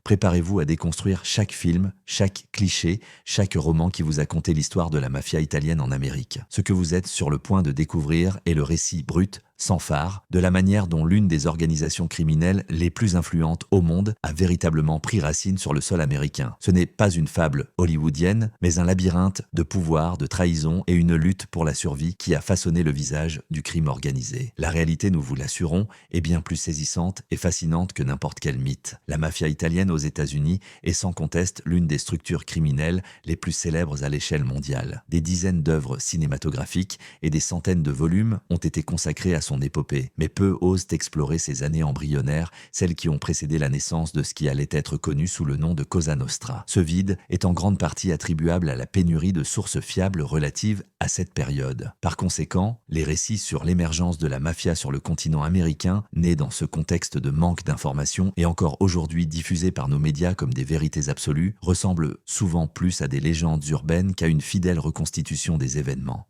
Préparez-vous à déconstruire chaque film, chaque cliché, chaque roman qui vous a conté l'histoire de la mafia italienne en Amérique. Ce que vous êtes sur le point de découvrir est le récit brut, sans phare, de la manière dont l'une des organisations criminelles les plus influentes au monde a véritablement pris racine sur le sol américain. Ce n'est pas une fable hollywoodienne, mais un labyrinthe de pouvoir, de trahison et une lutte pour la survie qui a façonné le visage du crime organisé. La réalité, nous vous l'assurons, est bien plus saisissante et fascinante que n'importe quel mythe. La mafia italienne aux États-Unis est sans conteste l'une des structures criminelles les plus célèbres à l'échelle mondiale. Des dizaines d'œuvres cinématographiques et des centaines de volumes ont été consacrés à son épopée, mais peu osent explorer ces années embryonnaires, celles qui ont précédé la naissance de ce qui allait être connu sous le nom de Cosa Nostra. Ce vide est en grande partie attribuable à la pénurie de sources fiables relatives à cette période. Par conséquent, les récits sur l'émergence de la mafia sur le continent américain, nés dans ce contexte de manque d'informations et encore aujourd'hui diffusés par nos médias comme des vérités absolues, ressemblent souvent plus à des légendes urbaines qu'à une fidèle reconstitution des événements.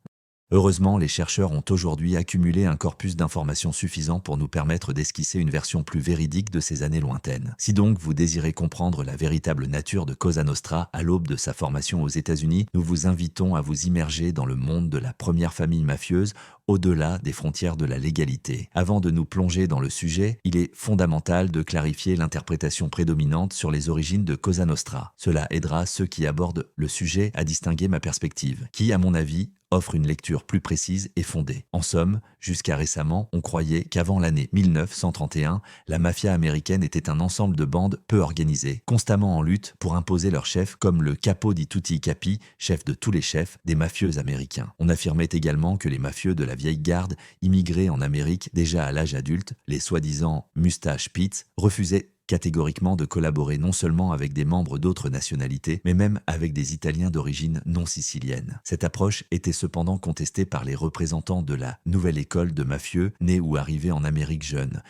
Heureusement, les chercheurs ont aujourd'hui accumulé un corpus d'informations suffisant pour nous permettre d'esquisser une version plus véridique de ces années lointaines. Si donc vous désirez comprendre la véritable nature de Cosa Nostra à l'aube de sa formation aux États-Unis, nous vous invitons à vous immerger dans le monde de la première famille mafieuse au-delà des frontières de la légalité. Avant de nous plonger dans le sujet, il est fondamental de clarifier l'interprétation prédominante sur les origines de Cosa Nostra. Cela aidera ceux qui abordent le sujet à distinguer ma perspective, qui, à mon avis, offre une lecture plus précise et fondée. En somme, jusqu'à récemment, on croyait qu'avant l'année 1931, la mafia américaine était un ensemble de bandes peu organisées, constamment en lutte pour imposer leur chef comme le capo di tutti i capi, chef de tous les chefs des mafieux américains. On affirmait également que les mafieux de la vieille garde, immigrés en Amérique déjà à l'âge adulte, les soi-disant Mustache Pits, refusaient catégoriquement de collaborer non seulement avec des membres d'autres nationalités, mais même avec des Italiens d'origine non sicilienne. Cette approche était cependant contestée par les représentants de la nouvelle école de mafieux nés ou arrivés en Amérique jeune.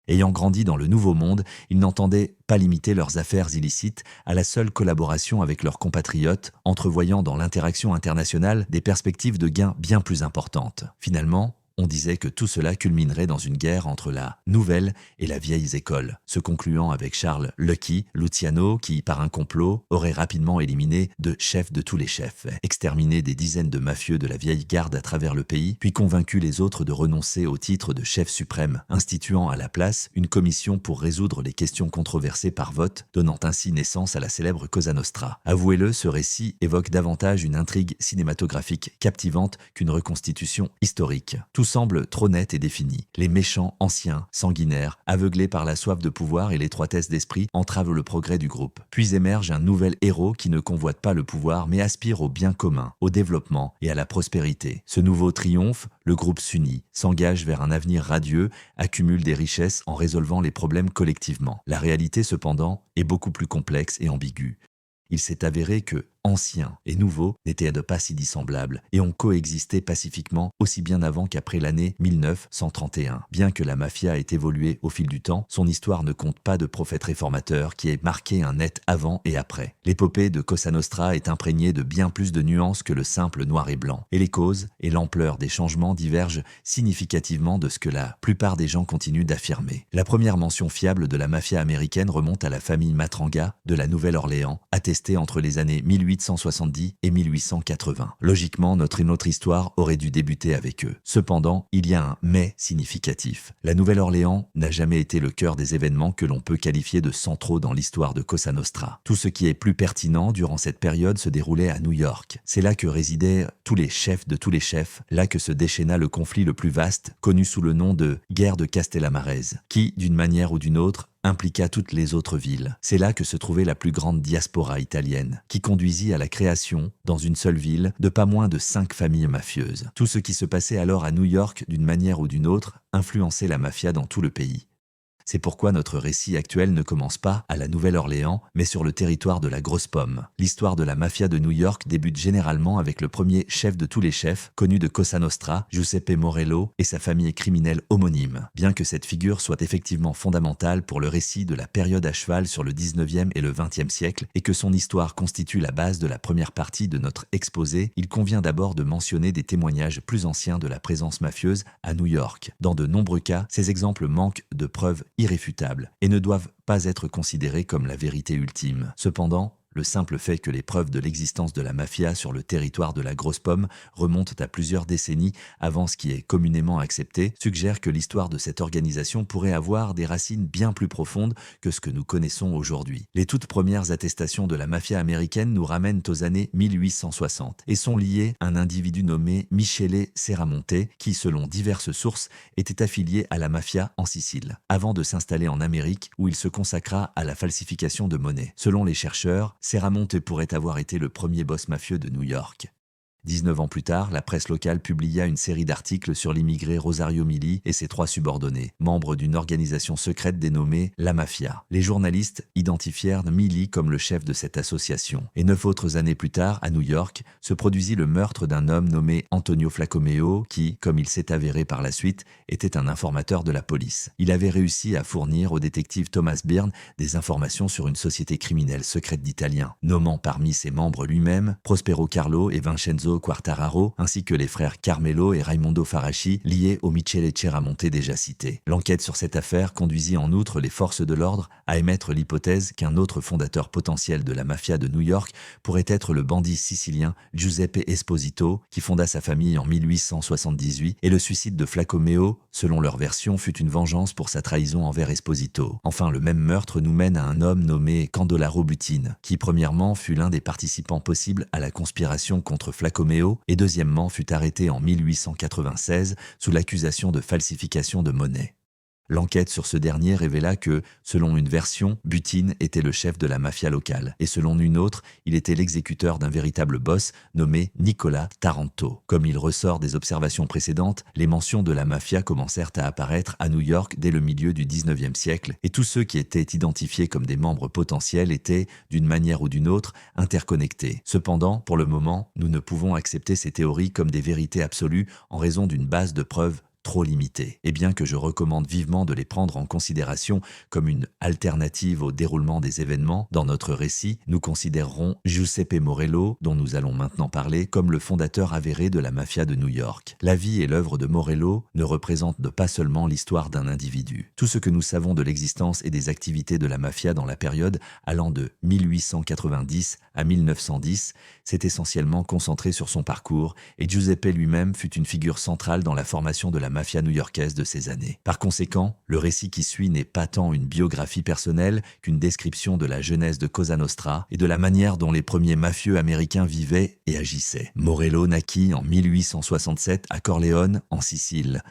Ayant grandi dans le Nouveau Monde, ils n'entendaient pas limiter leurs affaires illicites à la seule collaboration avec leurs compatriotes, entrevoyant dans l'interaction internationale des perspectives de gains bien plus importantes. Finalement, on disait que tout cela culminerait dans une guerre entre la nouvelle et la vieille école, se concluant avec Charles Lucky Luciano qui, par un complot, aurait rapidement éliminé de chefs de tous les chefs, exterminé des dizaines de mafieux de la vieille garde à travers le pays, puis convaincu les autres de renoncer au titre de chef suprême, instituant à la place une commission pour résoudre les questions controversées par vote, donnant ainsi naissance à la célèbre Cosa Nostra. Avouez-le, ce récit évoque davantage une intrigue cinématographique captivante qu'une reconstitution historique. Tout semble trop net et défini. Les méchants anciens, sanguinaires, aveuglés par la soif de pouvoir et l'étroitesse d'esprit, entravent le progrès du groupe. Puis émerge un nouvel héros qui ne convoite pas le pouvoir mais aspire au bien commun, au développement et à la prospérité. Ce nouveau triomphe, le groupe s'unit, s'engage vers un avenir radieux, accumule des richesses en résolvant les problèmes collectivement. La réalité cependant est beaucoup plus complexe et ambiguë. Il s'est avéré que anciens et nouveaux n'étaient pas si dissemblables et ont coexisté pacifiquement aussi bien avant qu'après l'année 1931. Bien que la mafia ait évolué au fil du temps, son histoire ne compte pas de prophète réformateur qui ait marqué un net avant et après. L'épopée de Cosa Nostra est imprégnée de bien plus de nuances que le simple noir et blanc, et les causes et l'ampleur des changements divergent significativement de ce que la plupart des gens continuent d'affirmer. La première mention fiable de la mafia américaine remonte à la famille Matranga de la Nouvelle-Orléans, attestée entre les années 1870 et 1880. Logiquement, notre histoire aurait dû débuter avec eux. Cependant, il y a un « mais » significatif. La Nouvelle-Orléans n'a jamais été le cœur des événements que l'on peut qualifier de centraux dans l'histoire de Cosa Nostra. Tout ce qui est plus pertinent durant cette période se déroulait à New York. C'est là que résidaient tous les chefs de tous les chefs, là que se déchaîna le conflit le plus vaste, connu sous le nom de guerre de Castellamarese, qui, d'une manière ou d'une autre, impliqua toutes les autres villes. C'est là que se trouvait la plus grande diaspora italienne, qui conduisit à la création, dans une seule ville, de pas moins de 5 familles mafieuses. Tout ce qui se passait alors à New York, d'une manière ou d'une autre, influençait la mafia dans tout le pays. C'est pourquoi notre récit actuel ne commence pas à la Nouvelle-Orléans, mais sur le territoire de la Grosse Pomme. L'histoire de la mafia de New York débute généralement avec le premier chef de tous les chefs, connu de Cosa Nostra, Giuseppe Morello, et sa famille criminelle homonyme. Bien que cette figure soit effectivement fondamentale pour le récit de la période à cheval sur le 19e et le 20e siècle, et que son histoire constitue la base de la première partie de notre exposé, il convient d'abord de mentionner des témoignages plus anciens de la présence mafieuse à New York. Dans de nombreux cas, ces exemples manquent de preuves irréfutables et ne doivent pas être considérées comme la vérité ultime. Cependant, le simple fait que les preuves de l'existence de la mafia sur le territoire de la Grosse Pomme remontent à plusieurs décennies avant ce qui est communément accepté suggère que l'histoire de cette organisation pourrait avoir des racines bien plus profondes que ce que nous connaissons aujourd'hui. Les toutes premières attestations de la mafia américaine nous ramènent aux années 1860 et sont liées à un individu nommé Michele Serramonte qui, selon diverses sources, était affilié à la mafia en Sicile, avant de s'installer en Amérique où il se consacra à la falsification de monnaie. Selon les chercheurs, Serramonte pourrait avoir été le premier boss mafieux de New York. 19 ans plus tard, la presse locale publia une série d'articles sur l'immigré Rosario Milli et ses 3 subordonnés, membres d'une organisation secrète dénommée la Mafia. Les journalistes identifièrent Milli comme le chef de cette association. Et 9 autres années plus tard, à New York, se produisit le meurtre d'un homme nommé Antonio Flacomeo qui, comme il s'est avéré par la suite, était un informateur de la police. Il avait réussi à fournir au détective Thomas Byrne des informations sur une société criminelle secrète d'Italiens, nommant parmi ses membres lui-même Prospero Carlo et Vincenzo Quartararo, ainsi que les frères Carmelo et Raimondo Faraci, liés au Michele Serramonte déjà cité. L'enquête sur cette affaire conduisit en outre les forces de l'ordre à émettre l'hypothèse qu'un autre fondateur potentiel de la mafia de New York pourrait être le bandit sicilien Giuseppe Esposito, qui fonda sa famille en 1878, et le suicide de Flacomeo, selon leur version, fut une vengeance pour sa trahison envers Esposito. Enfin, le même meurtre nous mène à un homme nommé Candolaro Butine, qui premièrement fut l'un des participants possibles à la conspiration contre Flacomeo et deuxièmement fut arrêté en 1896 sous l'accusation de falsification de monnaie. L'enquête sur ce dernier révéla que, selon une version, Butine était le chef de la mafia locale, et selon une autre, il était l'exécuteur d'un véritable boss nommé Nicola Taranto. Comme il ressort des observations précédentes, les mentions de la mafia commencèrent à apparaître à New York dès le milieu du XIXe siècle, et tous ceux qui étaient identifiés comme des membres potentiels étaient, d'une manière ou d'une autre, interconnectés. Cependant, pour le moment, nous ne pouvons accepter ces théories comme des vérités absolues en raison d'une base de preuves trop limitée. Et bien que je recommande vivement de les prendre en considération comme une alternative au déroulement des événements, dans notre récit, nous considérerons Giuseppe Morello, dont nous allons maintenant parler, comme le fondateur avéré de la mafia de New York. La vie et l'œuvre de Morello ne représentent pas seulement l'histoire d'un individu. Tout ce que nous savons de l'existence et des activités de la mafia dans la période allant de 1890 à 1910 s'est essentiellement concentré sur son parcours, et Giuseppe lui-même fut une figure centrale dans la formation de la mafia new-yorkaise de ces années. Par conséquent, le récit qui suit n'est pas tant une biographie personnelle qu'une description de la genèse de Cosa Nostra et de la manière dont les premiers mafieux américains vivaient et agissaient. Morello naquit en 1867 à Corleone, en Sicile.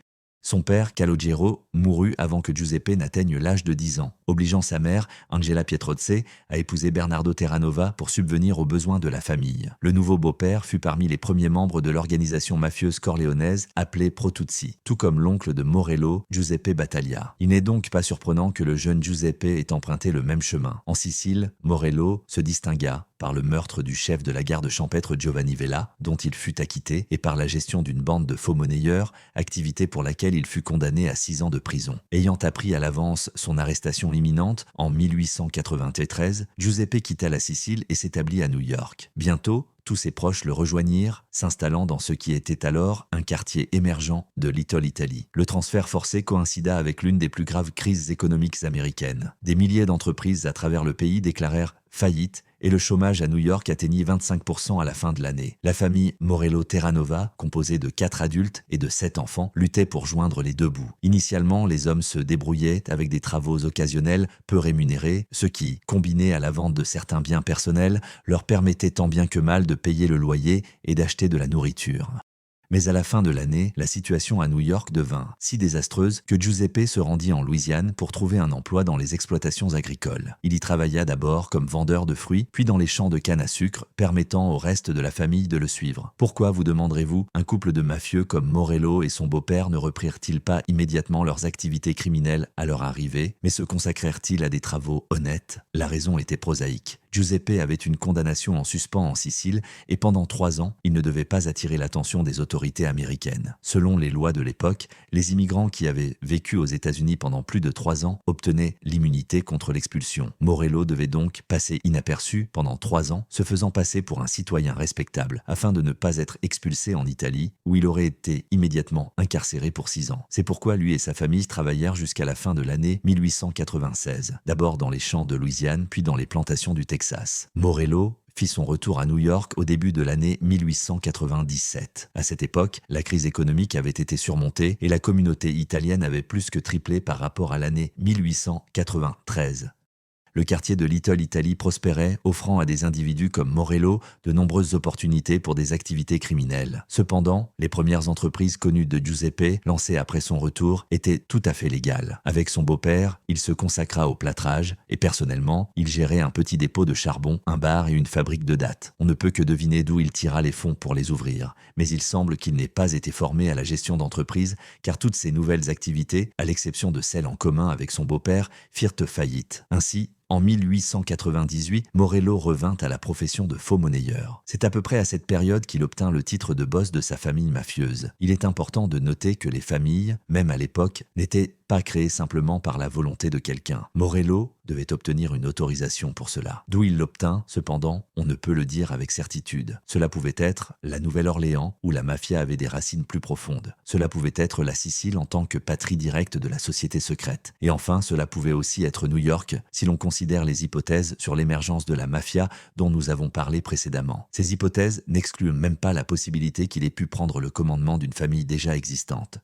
Son père, Calogero, mourut avant que Giuseppe n'atteigne l'âge de 10 ans, obligeant sa mère, Angela Pietrozze, à épouser Bernardo Terranova pour subvenir aux besoins de la famille. Le nouveau beau-père fut parmi les premiers membres de l'organisation mafieuse corléonaise appelée Protuzzi, tout comme l'oncle de Morello, Giuseppe Battaglia. Il n'est donc pas surprenant que le jeune Giuseppe ait emprunté le même chemin. En Sicile, Morello se distingua par le meurtre du chef de la garde champêtre Giovanni Vella, dont il fut acquitté, et par la gestion d'une bande de faux monnayeurs, activité pour laquelle il fut condamné à 6 ans de prison. Ayant appris à l'avance son arrestation imminente, en 1893, Giuseppe quitta la Sicile et s'établit à New York. Bientôt, tous ses proches le rejoignirent, s'installant dans ce qui était alors un quartier émergent de Little Italy. Le transfert forcé coïncida avec l'une des plus graves crises économiques américaines. Des milliers d'entreprises à travers le pays déclarèrent faillite et le chômage à New York atteignit 25% à la fin de l'année. La famille Morello Terranova, composée de 4 adultes et de 7 enfants, luttait pour joindre les deux bouts. Initialement, les hommes se débrouillaient avec des travaux occasionnels peu rémunérés, ce qui, combiné à la vente de certains biens personnels, leur permettait tant bien que mal de payer le loyer et d'acheter de la nourriture. Mais à la fin de l'année, la situation à New York devint si désastreuse que Giuseppe se rendit en Louisiane pour trouver un emploi dans les exploitations agricoles. Il y travailla d'abord comme vendeur de fruits, puis dans les champs de canne à sucre, permettant au reste de la famille de le suivre. Pourquoi, vous demanderez-vous, un couple de mafieux comme Morello et son beau-père ne reprirent-ils pas immédiatement leurs activités criminelles à leur arrivée, mais se consacrèrent-ils à des travaux honnêtes? La raison était prosaïque. Giuseppe avait une condamnation en suspens en Sicile et pendant 3 ans, il ne devait pas attirer l'attention des autorités américaines. Selon les lois de l'époque, les immigrants qui avaient vécu aux États-Unis pendant plus de 3 ans obtenaient l'immunité contre l'expulsion. Morello devait donc passer inaperçu pendant 3 ans, se faisant passer pour un citoyen respectable afin de ne pas être expulsé en Italie où il aurait été immédiatement incarcéré pour 6 ans. C'est pourquoi lui et sa famille travaillèrent jusqu'à la fin de l'année 1896, d'abord dans les champs de Louisiane puis dans les plantations du Texas. Morello fit son retour à New York au début de l'année 1897. À cette époque, la crise économique avait été surmontée et la communauté italienne avait plus que triplé par rapport à l'année 1893. Le quartier de Little Italy prospérait, offrant à des individus comme Morello de nombreuses opportunités pour des activités criminelles. Cependant, les premières entreprises connues de Giuseppe, lancées après son retour, étaient tout à fait légales. Avec son beau-père, il se consacra au plâtrage et personnellement, il gérait un petit dépôt de charbon, un bar et une fabrique de dattes. On ne peut que deviner d'où il tira les fonds pour les ouvrir, mais il semble qu'il n'ait pas été formé à la gestion d'entreprise car toutes ces nouvelles activités, à l'exception de celles en commun avec son beau-père, firent faillite. Ainsi, en 1898, Morello revint à la profession de faux monnayeur. C'est à peu près à cette période qu'il obtint le titre de boss de sa famille mafieuse. Il est important de noter que les familles, même à l'époque, n'étaient pas créées simplement par la volonté de quelqu'un. Morello devait obtenir une autorisation pour cela. D'où il l'obtint, cependant, on ne peut le dire avec certitude. Cela pouvait être la Nouvelle-Orléans, où la mafia avait des racines plus profondes. Cela pouvait être la Sicile en tant que patrie directe de la société secrète. Et enfin, cela pouvait aussi être New York, si l'on considère les hypothèses sur l'émergence de la mafia dont nous avons parlé précédemment. Ces hypothèses n'excluent même pas la possibilité qu'il ait pu prendre le commandement d'une famille déjà existante.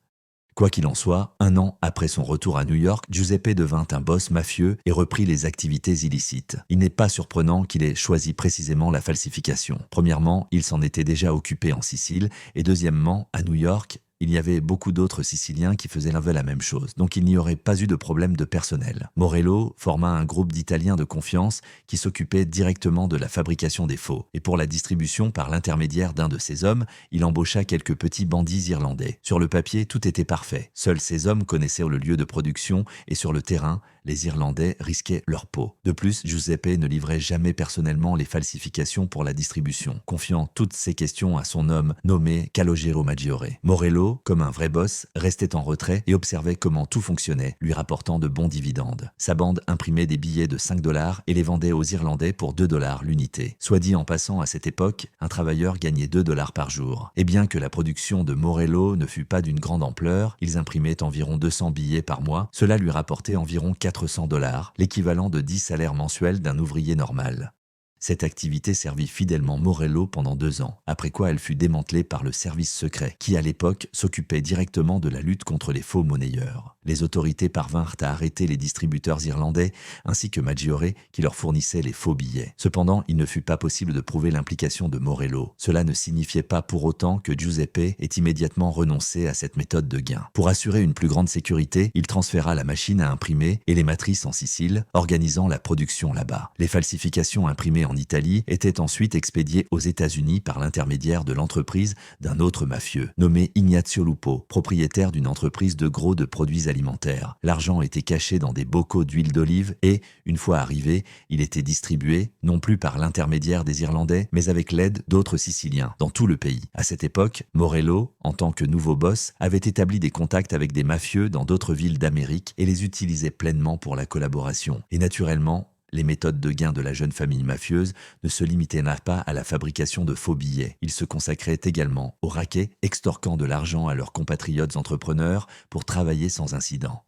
Quoi qu'il en soit, 1 an après son retour à New York, Giuseppe devint un boss mafieux et reprit les activités illicites. Il n'est pas surprenant qu'il ait choisi précisément la falsification. Premièrement, il s'en était déjà occupé en Sicile et deuxièmement, à New York, il y avait beaucoup d'autres Siciliens qui faisaient la même chose, donc il n'y aurait pas eu de problème de personnel. Morello forma un groupe d'Italiens de confiance qui s'occupait directement de la fabrication des faux. Et pour la distribution par l'intermédiaire d'un de ces hommes, il embaucha quelques petits bandits irlandais. Sur le papier, tout était parfait. Seuls ces hommes connaissaient le lieu de production et sur le terrain, les Irlandais risquaient leur peau. De plus, Giuseppe ne livrait jamais personnellement les falsifications pour la distribution, confiant toutes ces questions à son homme nommé Calogero Maggiore. Morello, comme un vrai boss, restait en retrait et observait comment tout fonctionnait, lui rapportant de bons dividendes. Sa bande imprimait des billets de 5 $ et les vendait aux Irlandais pour 2 $ l'unité. Soit dit en passant, à cette époque, un travailleur gagnait 2 $ par jour. Et bien que la production de Morello ne fût pas d'une grande ampleur, ils imprimaient environ 200 billets par mois, cela lui rapportait environ 400 $, l'équivalent de 10 salaires mensuels d'un ouvrier normal. Cette activité servit fidèlement Morello pendant 2 ans, après quoi elle fut démantelée par le service secret, qui à l'époque s'occupait directement de la lutte contre les faux monnayeurs. Les autorités parvinrent à arrêter les distributeurs irlandais ainsi que Maggiore qui leur fournissait les faux billets. Cependant, il ne fut pas possible de prouver l'implication de Morello. Cela ne signifiait pas pour autant que Giuseppe ait immédiatement renoncé à cette méthode de gain. Pour assurer une plus grande sécurité, il transféra la machine à imprimer et les matrices en Sicile, organisant la production là-bas. Les falsifications imprimées en Italie étaient ensuite expédiées aux États-Unis par l'intermédiaire de l'entreprise d'un autre mafieux, nommé Ignazio Lupo, propriétaire d'une entreprise de gros de produits alimentaires. L'argent était caché dans des bocaux d'huile d'olive et, une fois arrivé, il était distribué, non plus par l'intermédiaire des Irlandais, mais avec l'aide d'autres Siciliens, dans tout le pays. À cette époque, Morello, en tant que nouveau boss, avait établi des contacts avec des mafieux dans d'autres villes d'Amérique et les utilisait pleinement pour la collaboration. Et naturellement, les méthodes de gain de la jeune famille mafieuse ne se limitaient pas à la fabrication de faux billets. Ils se consacraient également au racket, extorquant de l'argent à leurs compatriotes entrepreneurs pour travailler sans incident.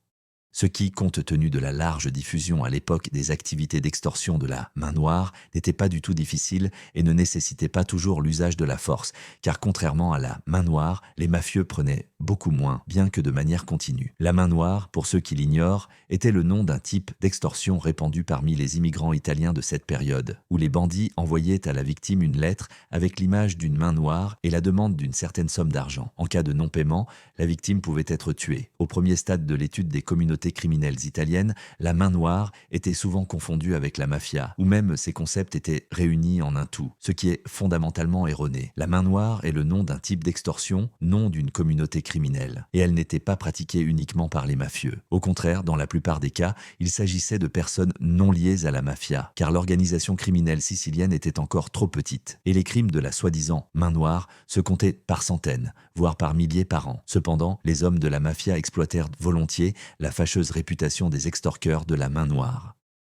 Ce qui, compte tenu de la large diffusion à l'époque des activités d'extorsion de la main noire, n'était pas du tout difficile et ne nécessitait pas toujours l'usage de la force, car contrairement à la main noire, les mafieux prenaient beaucoup moins, bien que de manière continue. La main noire, pour ceux qui l'ignorent, était le nom d'un type d'extorsion répandu parmi les immigrants italiens de cette période, où les bandits envoyaient à la victime une lettre avec l'image d'une main noire et la demande d'une certaine somme d'argent. En cas de non-paiement, la victime pouvait être tuée. Au premier stade de l'étude des communautés communautés criminelles italiennes, la main noire était souvent confondue avec la mafia, ou même ces concepts étaient réunis en un tout, ce qui est fondamentalement erroné. La main noire est le nom d'un type d'extorsion, non d'une communauté criminelle, et elle n'était pas pratiquée uniquement par les mafieux. Au contraire, dans la plupart des cas, il s'agissait de personnes non liées à la mafia, car l'organisation criminelle sicilienne était encore trop petite, et les crimes de la soi-disant main noire se comptaient par centaines, voire par milliers par an. Cependant, les hommes de la mafia exploitèrent volontiers la fâcheuse réputation des extorqueurs de la main noire.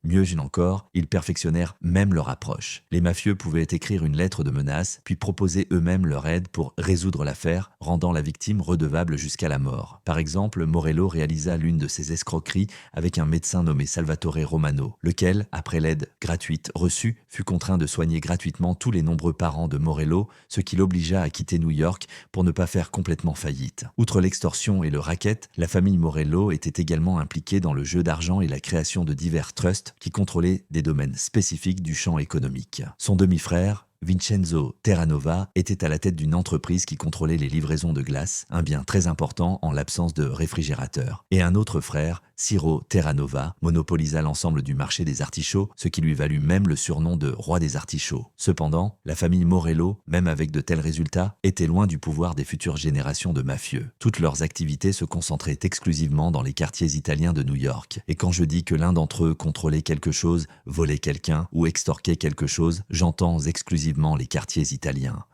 Mieux encore, ils perfectionnèrent même leur approche. Les mafieux pouvaient écrire une lettre de menace, puis proposer eux-mêmes leur aide pour résoudre l'affaire, rendant la victime redevable jusqu'à la mort. Par exemple, Morello réalisa l'une de ces escroqueries avec un médecin nommé Salvatore Romano, lequel, après l'aide gratuite reçue, fut contraint de soigner gratuitement tous les nombreux parents de Morello, ce qui l'obligea à quitter New York pour ne pas faire complètement faillite. Outre l'extorsion et le racket, la famille Morello était également impliquée dans le jeu d'argent et la création de divers trusts qui contrôlait des domaines spécifiques du champ économique. Son demi-frère, Vincenzo Terranova, était à la tête d'une entreprise qui contrôlait les livraisons de glace, un bien très important en l'absence de réfrigérateur. Et un autre frère, Ciro Terranova, monopolisa l'ensemble du marché des artichauts, ce qui lui valut même le surnom de roi des artichauts. Cependant, la famille Morello, même avec de tels résultats, était loin du pouvoir des futures générations de mafieux. Toutes leurs activités se concentraient exclusivement dans les quartiers italiens de New York. Et quand je dis que l'un d'entre eux contrôlait quelque chose, volait quelqu'un ou extorquait quelque chose, j'entends exclusivement les quartiers italiens.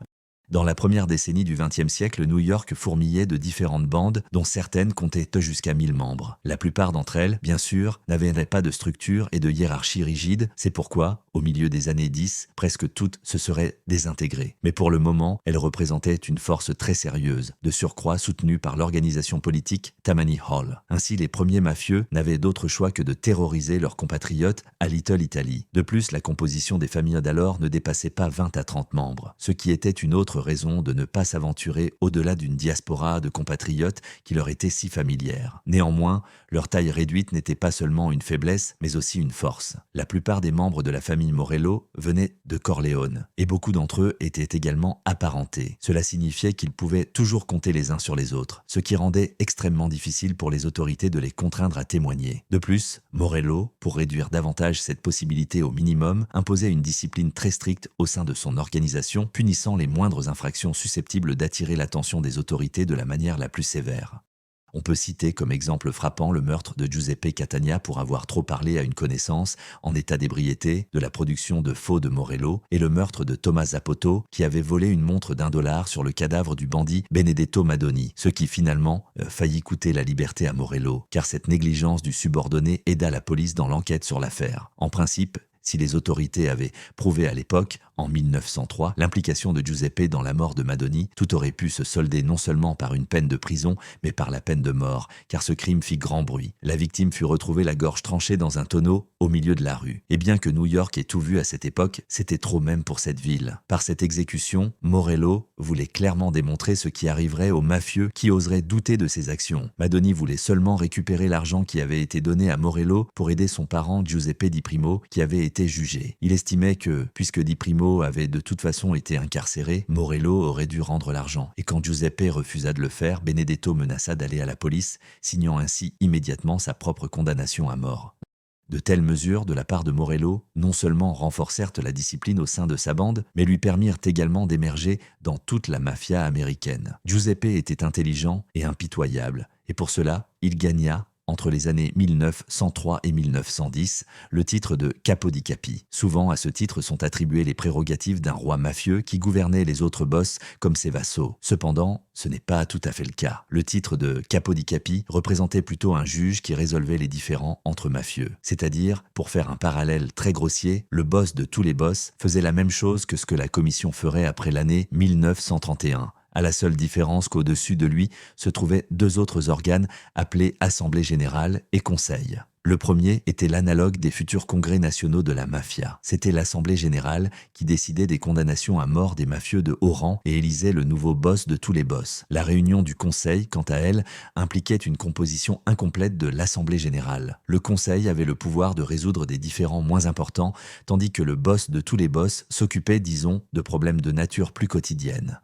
Dans la première décennie du XXe siècle, New York fourmillait de différentes bandes, dont certaines comptaient jusqu'à 1000 membres. La plupart d'entre elles, bien sûr, n'avaient pas de structure et de hiérarchie rigide, c'est pourquoi, au milieu des années 10, presque toutes se seraient désintégrées. Mais pour le moment, elles représentaient une force très sérieuse, de surcroît soutenue par l'organisation politique Tammany Hall. Ainsi, les premiers mafieux n'avaient d'autre choix que de terroriser leurs compatriotes à Little Italy. De plus, la composition des familles d'alors ne dépassait pas 20 à 30 membres, ce qui était une autre raison de ne pas s'aventurer au-delà d'une diaspora de compatriotes qui leur était si familière. Néanmoins, leur taille réduite n'était pas seulement une faiblesse, mais aussi une force. La plupart des membres de la famille Morello venaient de Corleone, et beaucoup d'entre eux étaient également apparentés. Cela signifiait qu'ils pouvaient toujours compter les uns sur les autres, ce qui rendait extrêmement difficile pour les autorités de les contraindre à témoigner. De plus, Morello, pour réduire davantage cette possibilité au minimum, imposait une discipline très stricte au sein de son organisation, punissant les moindres infractions susceptibles d'attirer l'attention des autorités de la manière la plus sévère. On peut citer comme exemple frappant le meurtre de Giuseppe Catania pour avoir trop parlé à une connaissance en état d'ébriété, de la production de faux de Morello et le meurtre de Thomas Zapoto qui avait volé une montre d'1 $ sur le cadavre du bandit Benedetto Madoni, ce qui finalement faillit coûter la liberté à Morello, car cette négligence du subordonné aida la police dans l'enquête sur l'affaire. En principe, si les autorités avaient prouvé à l'époque, en 1903, l'implication de Giuseppe dans la mort de Madoni, tout aurait pu se solder non seulement par une peine de prison, mais par la peine de mort, car ce crime fit grand bruit. La victime fut retrouvée la gorge tranchée dans un tonneau au milieu de la rue. Et bien que New York ait tout vu à cette époque, c'était trop même pour cette ville. Par cette exécution, Morello voulait clairement démontrer ce qui arriverait aux mafieux qui oseraient douter de ses actions. Madoni voulait seulement récupérer l'argent qui avait été donné à Morello pour aider son parent Giuseppe Di Primo, qui avait été jugé. Il estimait que, puisque Di Primo avait de toute façon été incarcéré, Morello aurait dû rendre l'argent. Et quand Giuseppe refusa de le faire, Benedetto menaça d'aller à la police, signant ainsi immédiatement sa propre condamnation à mort. De telles mesures de la part de Morello non seulement renforcèrent la discipline au sein de sa bande, mais lui permirent également d'émerger dans toute la mafia américaine. Giuseppe était intelligent et impitoyable, et pour cela, il gagna, entre les années 1903 et 1910, le titre de Capo di Capi. Souvent, à ce titre sont attribuées les prérogatives d'un roi mafieux qui gouvernait les autres boss comme ses vassaux. Cependant, ce n'est pas tout à fait le cas. Le titre de Capo di Capi représentait plutôt un juge qui résolvait les différends entre mafieux. C'est-à-dire, pour faire un parallèle très grossier, le boss de tous les boss faisait la même chose que ce que la commission ferait après l'année 1931. À la seule différence qu'au-dessus de lui se trouvaient 2 autres organes appelés Assemblée générale et Conseil. Le premier était l'analogue des futurs congrès nationaux de la mafia. C'était l'Assemblée générale qui décidait des condamnations à mort des mafieux de haut rang et élisait le nouveau boss de tous les boss. La réunion du Conseil, quant à elle, impliquait une composition incomplète de l'Assemblée générale. Le Conseil avait le pouvoir de résoudre des différends moins importants, tandis que le boss de tous les boss s'occupait, disons, de problèmes de nature plus quotidienne.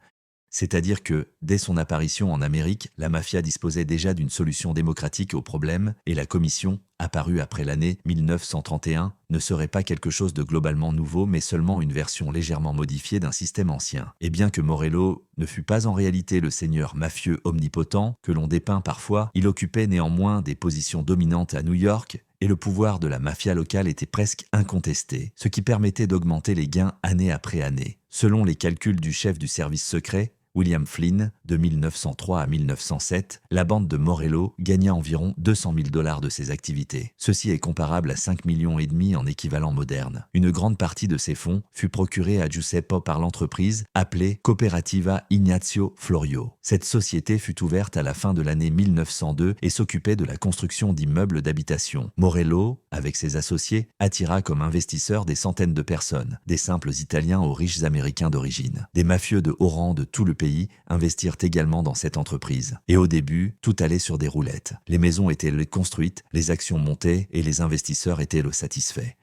C'est-à-dire que, dès son apparition en Amérique, la mafia disposait déjà d'une solution démocratique au problème et la commission, apparue après l'année 1931, ne serait pas quelque chose de globalement nouveau mais seulement une version légèrement modifiée d'un système ancien. Et bien que Morello ne fût pas en réalité le seigneur mafieux omnipotent que l'on dépeint parfois, il occupait néanmoins des positions dominantes à New York et le pouvoir de la mafia locale était presque incontesté, ce qui permettait d'augmenter les gains année après année. Selon les calculs du chef du service secret, William Flynn, de 1903 à 1907, la bande de Morello gagna environ 200 000 $ de ses activités. Ceci est comparable à 5,5 millions en équivalent moderne. Une grande partie de ces fonds fut procurée à Giuseppe par l'entreprise appelée Cooperativa Ignazio Florio. Cette société fut ouverte à la fin de l'année 1902 et s'occupait de la construction d'immeubles d'habitation. Morello, avec ses associés, attira comme investisseurs des centaines de personnes, des simples Italiens aux riches Américains d'origine. Des mafieux de haut rang de tout le pays investirent également dans cette entreprise. Et au début, tout allait sur des roulettes. Les maisons étaient construites, les actions montaient et les investisseurs étaient satisfaits.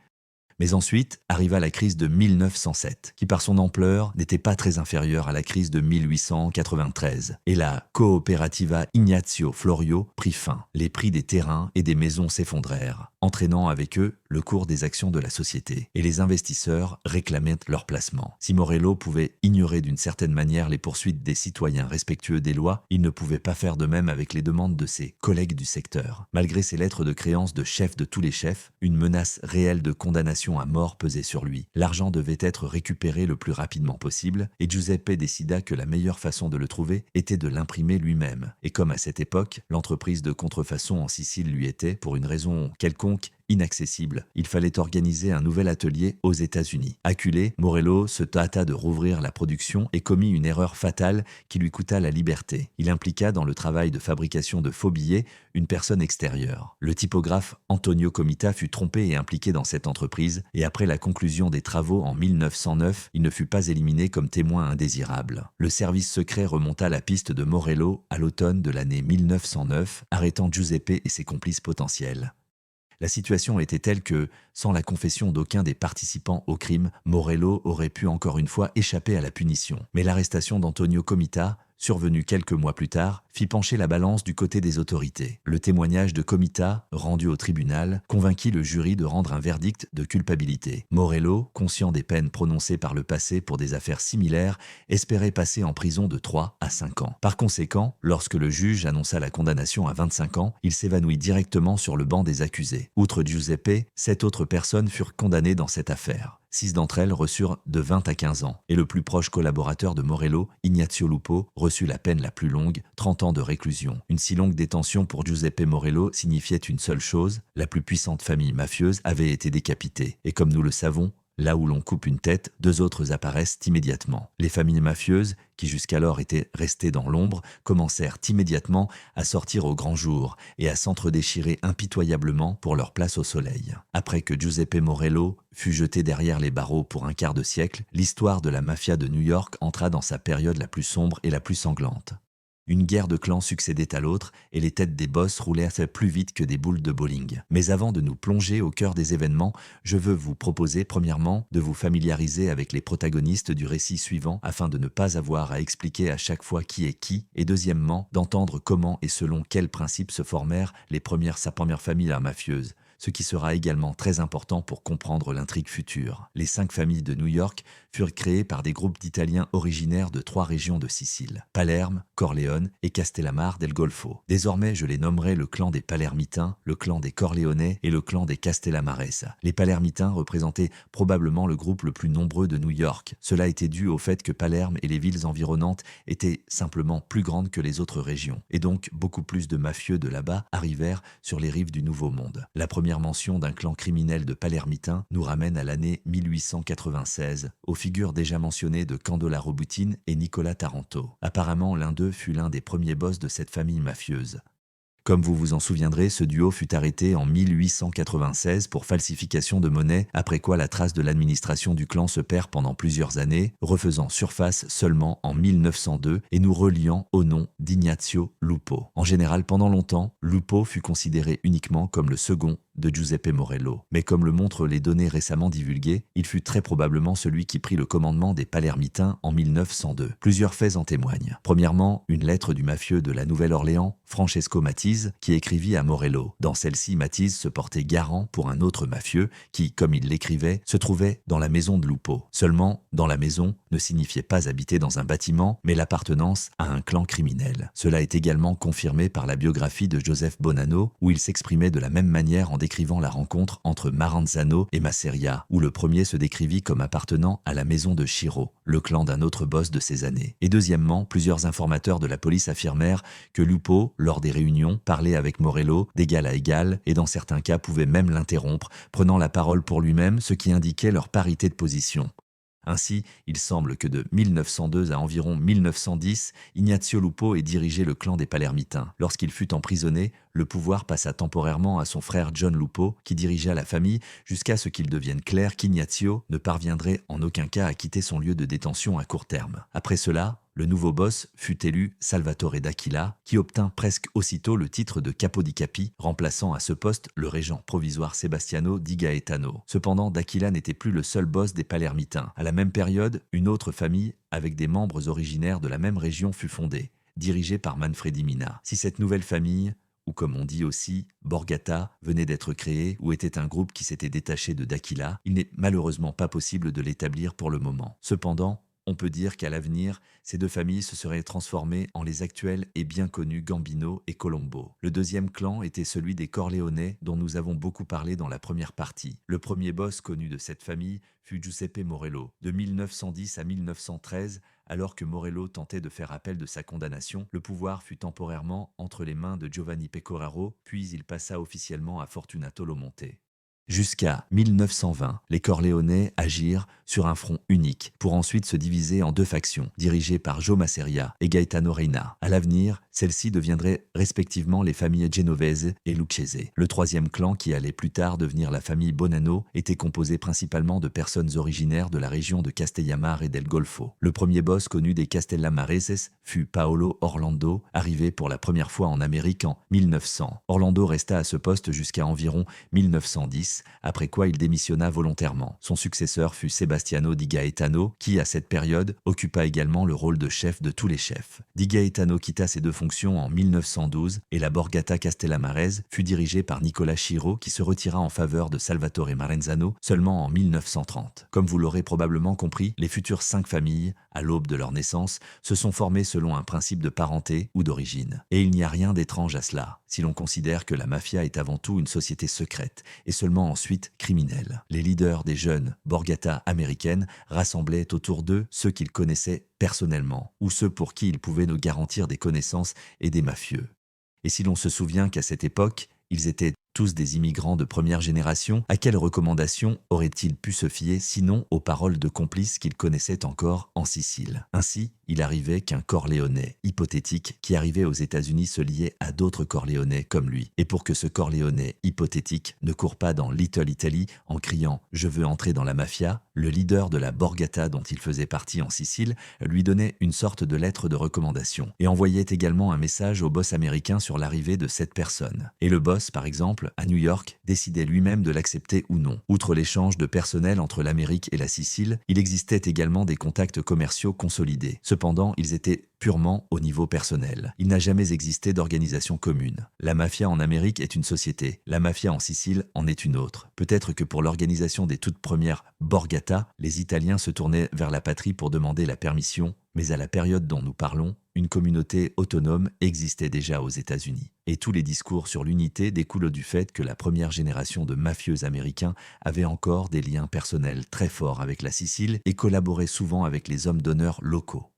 Mais ensuite arriva la crise de 1907, qui par son ampleur n'était pas très inférieure à la crise de 1893. Et la Cooperativa Ignazio Florio prit fin. Les prix des terrains et des maisons s'effondrèrent, entraînant avec eux le cours des actions de la société. Et les investisseurs réclamaient leur placement. Si Morello pouvait ignorer d'une certaine manière les poursuites des citoyens respectueux des lois, il ne pouvait pas faire de même avec les demandes de ses collègues du secteur. Malgré ses lettres de créance de chef de tous les chefs, une menace réelle de condamnation à mort pesait sur lui. L'argent devait être récupéré le plus rapidement possible et Giuseppe décida que la meilleure façon de le trouver était de l'imprimer lui-même. Et comme à cette époque, l'entreprise de contrefaçon en Sicile lui était, pour une raison quelconque, inaccessible. Il fallait organiser un nouvel atelier aux États-Unis. Acculé, Morello se hâta de rouvrir la production et commit une erreur fatale qui lui coûta la liberté. Il impliqua dans le travail de fabrication de faux billets une personne extérieure. Le typographe Antonio Comita fut trompé et impliqué dans cette entreprise et après la conclusion des travaux en 1909, il ne fut pas éliminé comme témoin indésirable. Le service secret remonta la piste de Morello à l'automne de l'année 1909, arrêtant Giuseppe et ses complices potentiels. La situation était telle que, sans la confession d'aucun des participants au crime, Morello aurait pu encore une fois échapper à la punition. Mais l'arrestation d'Antonio Comita, survenue quelques mois plus tard, fit pencher la balance du côté des autorités. Le témoignage de Comita, rendu au tribunal, convainquit le jury de rendre un verdict de culpabilité. Morello, conscient des peines prononcées par le passé pour des affaires similaires, espérait passer en prison de 3 à 5 ans. Par conséquent, lorsque le juge annonça la condamnation à 25 ans, il s'évanouit directement sur le banc des accusés. Outre Giuseppe, 7 autres personnes furent condamnées dans cette affaire. 6 d'entre elles reçurent de 20 à 15 ans, et le plus proche collaborateur de Morello, Ignazio Lupo, reçut la peine la plus longue, 30 ans de réclusion. Une si longue détention pour Giuseppe Morello signifiait une seule chose, la plus puissante famille mafieuse avait été décapitée. Et comme nous le savons, là où l'on coupe une tête, 2 autres apparaissent immédiatement. Les familles mafieuses, qui jusqu'alors étaient restées dans l'ombre, commencèrent immédiatement à sortir au grand jour et à s'entre-déchirer impitoyablement pour leur place au soleil. Après que Giuseppe Morello fut jeté derrière les barreaux pour un quart de siècle, l'histoire de la mafia de New York entra dans sa période la plus sombre et la plus sanglante. Une guerre de clans succédait à l'autre et les têtes des boss roulaient plus vite que des boules de bowling. Mais avant de nous plonger au cœur des événements, je veux vous proposer premièrement de vous familiariser avec les protagonistes du récit suivant afin de ne pas avoir à expliquer à chaque fois qui est qui et deuxièmement d'entendre comment et selon quels principes se formèrent sa première famille mafieuse. Ce qui sera également très important pour comprendre l'intrigue future. Les 5 familles de New York furent créées par des groupes d'Italiens originaires de 3 régions de Sicile, Palerme, Corleone et Castellammare del Golfo. Désormais, je les nommerai le clan des Palermitains, le clan des Corleonais et le clan des Castellamares. Les Palermitains représentaient probablement le groupe le plus nombreux de New York. Cela était dû au fait que Palerme et les villes environnantes étaient simplement plus grandes que les autres régions, et donc beaucoup plus de mafieux de là-bas arrivèrent sur les rives du Nouveau Monde. La première mention d'un clan criminel de Palermitains nous ramène à l'année 1896, aux figures déjà mentionnées de Candolaro Butin et Nicola Taranto. Apparemment, l'un d'eux fut l'un des premiers boss de cette famille mafieuse. Comme vous vous en souviendrez, ce duo fut arrêté en 1896 pour falsification de monnaie, après quoi la trace de l'administration du clan se perd pendant plusieurs années, refaisant surface seulement en 1902 et nous reliant au nom d'Ignazio Lupo. En général, pendant longtemps, Lupo fut considéré uniquement comme le second de Giuseppe Morello. Mais comme le montrent les données récemment divulguées, il fut très probablement celui qui prit le commandement des Palermitains en 1902. Plusieurs faits en témoignent. Premièrement, une lettre du mafieux de la Nouvelle-Orléans, Francesco Matise, qui écrivit à Morello. Dans celle-ci, Matise se portait garant pour un autre mafieux qui, comme il l'écrivait, se trouvait dans la maison de Lupo. Seulement, dans la maison ne signifiait pas habiter dans un bâtiment, mais l'appartenance à un clan criminel. Cela est également confirmé par la biographie de Joseph Bonanno, où il s'exprimait de la même manière en décrivant la rencontre entre Maranzano et Masseria, où le premier se décrivit comme appartenant à la maison de Chiro, le clan d'un autre boss de ces années. Et deuxièmement, plusieurs informateurs de la police affirmèrent que Lupo, lors des réunions, parlait avec Morello d'égal à égal et dans certains cas pouvait même l'interrompre, prenant la parole pour lui-même, ce qui indiquait leur parité de position. Ainsi, il semble que de 1902 à environ 1910, Ignazio Lupo ait dirigé le clan des Palermitains. Lorsqu'il fut emprisonné, le pouvoir passa temporairement à son frère John Lupo, qui dirigea la famille jusqu'à ce qu'il devienne clair qu'Ignazio ne parviendrait en aucun cas à quitter son lieu de détention à court terme. Après cela, le nouveau boss fut élu Salvatore d'Aquila, qui obtint presque aussitôt le titre de Capo di Capi, remplaçant à ce poste le régent provisoire Sebastiano di Gaetano. Cependant, d'Aquila n'était plus le seul boss des Palermitains. À la même période, une autre famille, avec des membres originaires de la même région, fut fondée, dirigée par Manfredi Mina. Si cette nouvelle famille, ou comme on dit aussi, Borgata, venait d'être créée ou était un groupe qui s'était détaché de d'Aquila, il n'est malheureusement pas possible de l'établir pour le moment. Cependant, on peut dire qu'à l'avenir, ces deux familles se seraient transformées en les actuels et bien connus Gambino et Colombo. Le deuxième clan était celui des Corleone, dont nous avons beaucoup parlé dans la première partie. Le premier boss connu de cette famille fut Giuseppe Morello. De 1910 à 1913, alors que Morello tentait de faire appel de sa condamnation, le pouvoir fut temporairement entre les mains de Giovanni Pecoraro, puis il passa officiellement à Fortunato Lomonte. Jusqu'à 1920, les Corleone agirent sur un front unique pour ensuite se diviser en deux factions, dirigées par Joe Masseria et Gaetano Reina. À l'avenir, celles-ci deviendraient respectivement les familles Genovese et Lucchese. Le troisième clan, qui allait plus tard devenir la famille Bonanno, était composé principalement de personnes originaires de la région de Castellamare et del Golfo. Le premier boss connu des Castellamareses fut Paolo Orlando, arrivé pour la première fois en Amérique en 1900. Orlando resta à ce poste jusqu'à environ 1910, après quoi il démissionna volontairement. Son successeur fut Sebastiano di Gaetano, qui, à cette période, occupa également le rôle de chef de tous les chefs. Di Gaetano quitta ses deux fonctions en 1912 et la Borgata Castellamarese fut dirigée par Nicola Chiro, qui se retira en faveur de Salvatore Marenzano seulement en 1930. Comme vous l'aurez probablement compris, les futures 5 familles, à l'aube de leur naissance, se sont formées selon un principe de parenté ou d'origine. Et il n'y a rien d'étrange à cela, si l'on considère que la mafia est avant tout une société secrète et seulement ensuite criminelle. Les leaders des jeunes Borgata américaines rassemblaient autour d'eux ceux qu'ils connaissaient personnellement ou ceux pour qui ils pouvaient nous garantir des connaissances et des mafieux. Et si l'on se souvient qu'à cette époque, ils étaient tous des immigrants de première génération, à quelles recommandations auraient-ils pu se fier sinon aux paroles de complices qu'ils connaissaient encore en Sicile? Ainsi, il arrivait qu'un Corleone hypothétique qui arrivait aux États-Unis se liait à d'autres Corleone comme lui. Et pour que ce Corleone hypothétique ne court pas dans Little Italy en criant « Je veux entrer dans la mafia », le leader de la Borgata dont il faisait partie en Sicile lui donnait une sorte de lettre de recommandation et envoyait également un message au boss américain sur l'arrivée de cette personne. Et le boss, par exemple, à New York, décidait lui-même de l'accepter ou non. Outre l'échange de personnel entre l'Amérique et la Sicile, il existait également des contacts commerciaux consolidés. Cependant, ils étaient purement au niveau personnel. Il n'a jamais existé d'organisation commune. La mafia en Amérique est une société, la mafia en Sicile en est une autre. Peut-être que pour l'organisation des toutes premières Borgata, les Italiens se tournaient vers la patrie pour demander la permission, mais à la période dont nous parlons, une communauté autonome existait déjà aux États-Unis. Et tous les discours sur l'unité découlent du fait que la première génération de mafieux américains avait encore des liens personnels très forts avec la Sicile et collaborait souvent avec les hommes d'honneur locaux.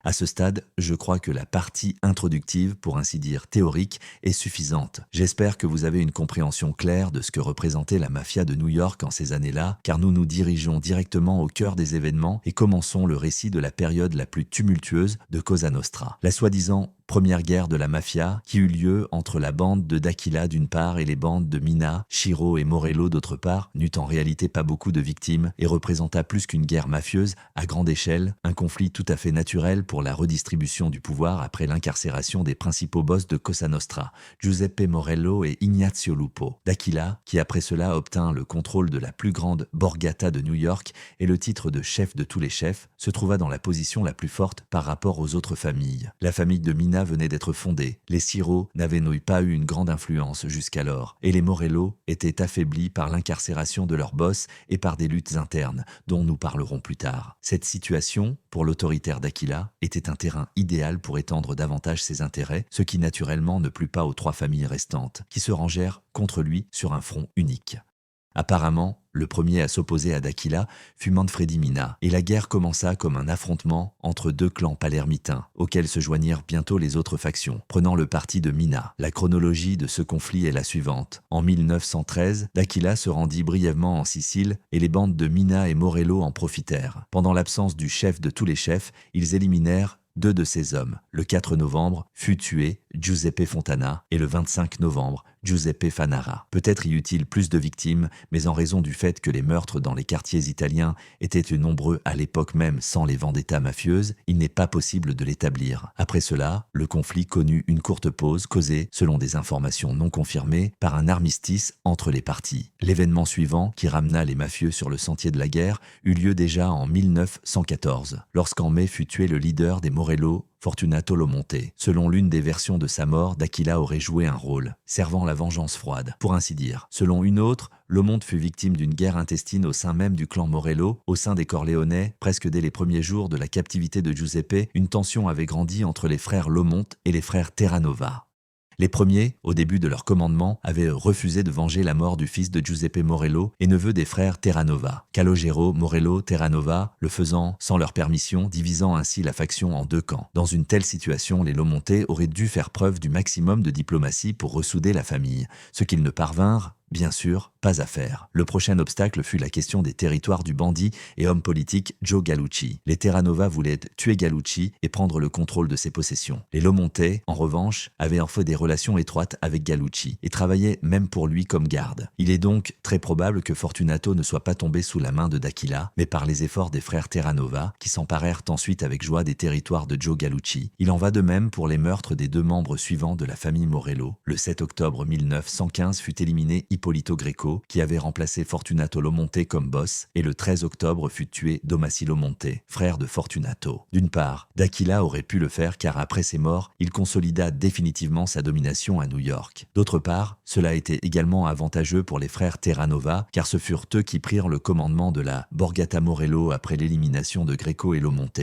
À ce stade, je crois que la partie introductive, pour ainsi dire théorique, est suffisante. J'espère que vous avez une compréhension claire de ce que représentait la mafia de New York en ces années-là, car nous nous dirigeons directement au cœur des événements et commençons le récit de la période la plus tumultueuse de Cosa Nostra. La soi-disant première guerre de la mafia qui eut lieu entre la bande de D'Aquila d'une part et les bandes de Mina, Chiro et Morello d'autre part, n'eut en réalité pas beaucoup de victimes et représenta plus qu'une guerre mafieuse à grande échelle, un conflit tout à fait naturel pour la redistribution du pouvoir après l'incarcération des principaux boss de Cosa Nostra, Giuseppe Morello et Ignazio Lupo. D'Aquila, qui après cela obtint le contrôle de la plus grande borgata de New York et le titre de chef de tous les chefs, se trouva dans la position la plus forte par rapport aux autres familles. La famille de Mina venait d'être fondée, les Ciro n'avaient pas eu une grande influence jusqu'alors, et les Morello étaient affaiblis par l'incarcération de leur boss et par des luttes internes, dont nous parlerons plus tard. Cette situation, pour l'autoritaire d'Aquila, était un terrain idéal pour étendre davantage ses intérêts, ce qui naturellement ne plut pas aux trois familles restantes, qui se rangèrent contre lui sur un front unique. Apparemment, le premier à s'opposer à D'Aquila fut Manfredi Mina, et la guerre commença comme un affrontement entre deux clans palermitains, auxquels se joignirent bientôt les autres factions, prenant le parti de Mina. La chronologie de ce conflit est la suivante. En 1913, D'Aquila se rendit brièvement en Sicile, et les bandes de Mina et Morello en profitèrent. Pendant l'absence du chef de tous les chefs, ils éliminèrent deux de ces hommes. Le 4 novembre fut tué Giuseppe Fontana et le 25 novembre Giuseppe Fanara. Peut-être y eut-il plus de victimes, mais en raison du fait que les meurtres dans les quartiers italiens étaient nombreux à l'époque même sans les vendettas mafieuses, il n'est pas possible de l'établir. Après cela, le conflit connut une courte pause causée, selon des informations non confirmées, par un armistice entre les parties. L'événement suivant, qui ramena les mafieux sur le sentier de la guerre, eut lieu déjà en 1914, lorsqu'en mai fut tué le leader des Morello, Fortunato Lomonte. Selon l'une des versions de sa mort, D'Aquila aurait joué un rôle, servant la vengeance froide, pour ainsi dire. Selon une autre, Lomonte fut victime d'une guerre intestine au sein même du clan Morello, au sein des Corléonais. Presque dès les premiers jours de la captivité de Giuseppe, une tension avait grandi entre les frères Lomonte et les frères Terranova. Les premiers, au début de leur commandement, avaient refusé de venger la mort du fils de Giuseppe Morello et neveu des frères Terranova. Calogero, Morello, Terranova, le faisant sans leur permission, divisant ainsi la faction en deux camps. Dans une telle situation, les Lomonte auraient dû faire preuve du maximum de diplomatie pour ressouder la famille, ce qu'ils ne parvinrent, bien sûr, pas à faire. Le prochain obstacle fut la question des territoires du bandit et homme politique Joe Gallucci. Les Terranova voulaient tuer Gallucci et prendre le contrôle de ses possessions. Les Lomonte, en revanche, avaient en fait des relations étroites avec Gallucci et travaillaient même pour lui comme garde. Il est donc très probable que Fortunato ne soit pas tombé sous la main de D'Aquila, mais par les efforts des frères Terranova, qui s'emparèrent ensuite avec joie des territoires de Joe Gallucci. Il en va de même pour les meurtres des deux membres suivants de la famille Morello. Le 7 octobre 1915 fut éliminé Ippolito Greco, qui avait remplacé Fortunato Lomonte comme boss, et le 13 octobre fut tué Domaci Lomonte, frère de Fortunato. D'une part, D'Aquila aurait pu le faire car après ses morts, il consolida définitivement sa domination à New York. D'autre part, cela était également avantageux pour les frères Terranova, car ce furent eux qui prirent le commandement de la Borgata Morello après l'élimination de Greco et Lomonte.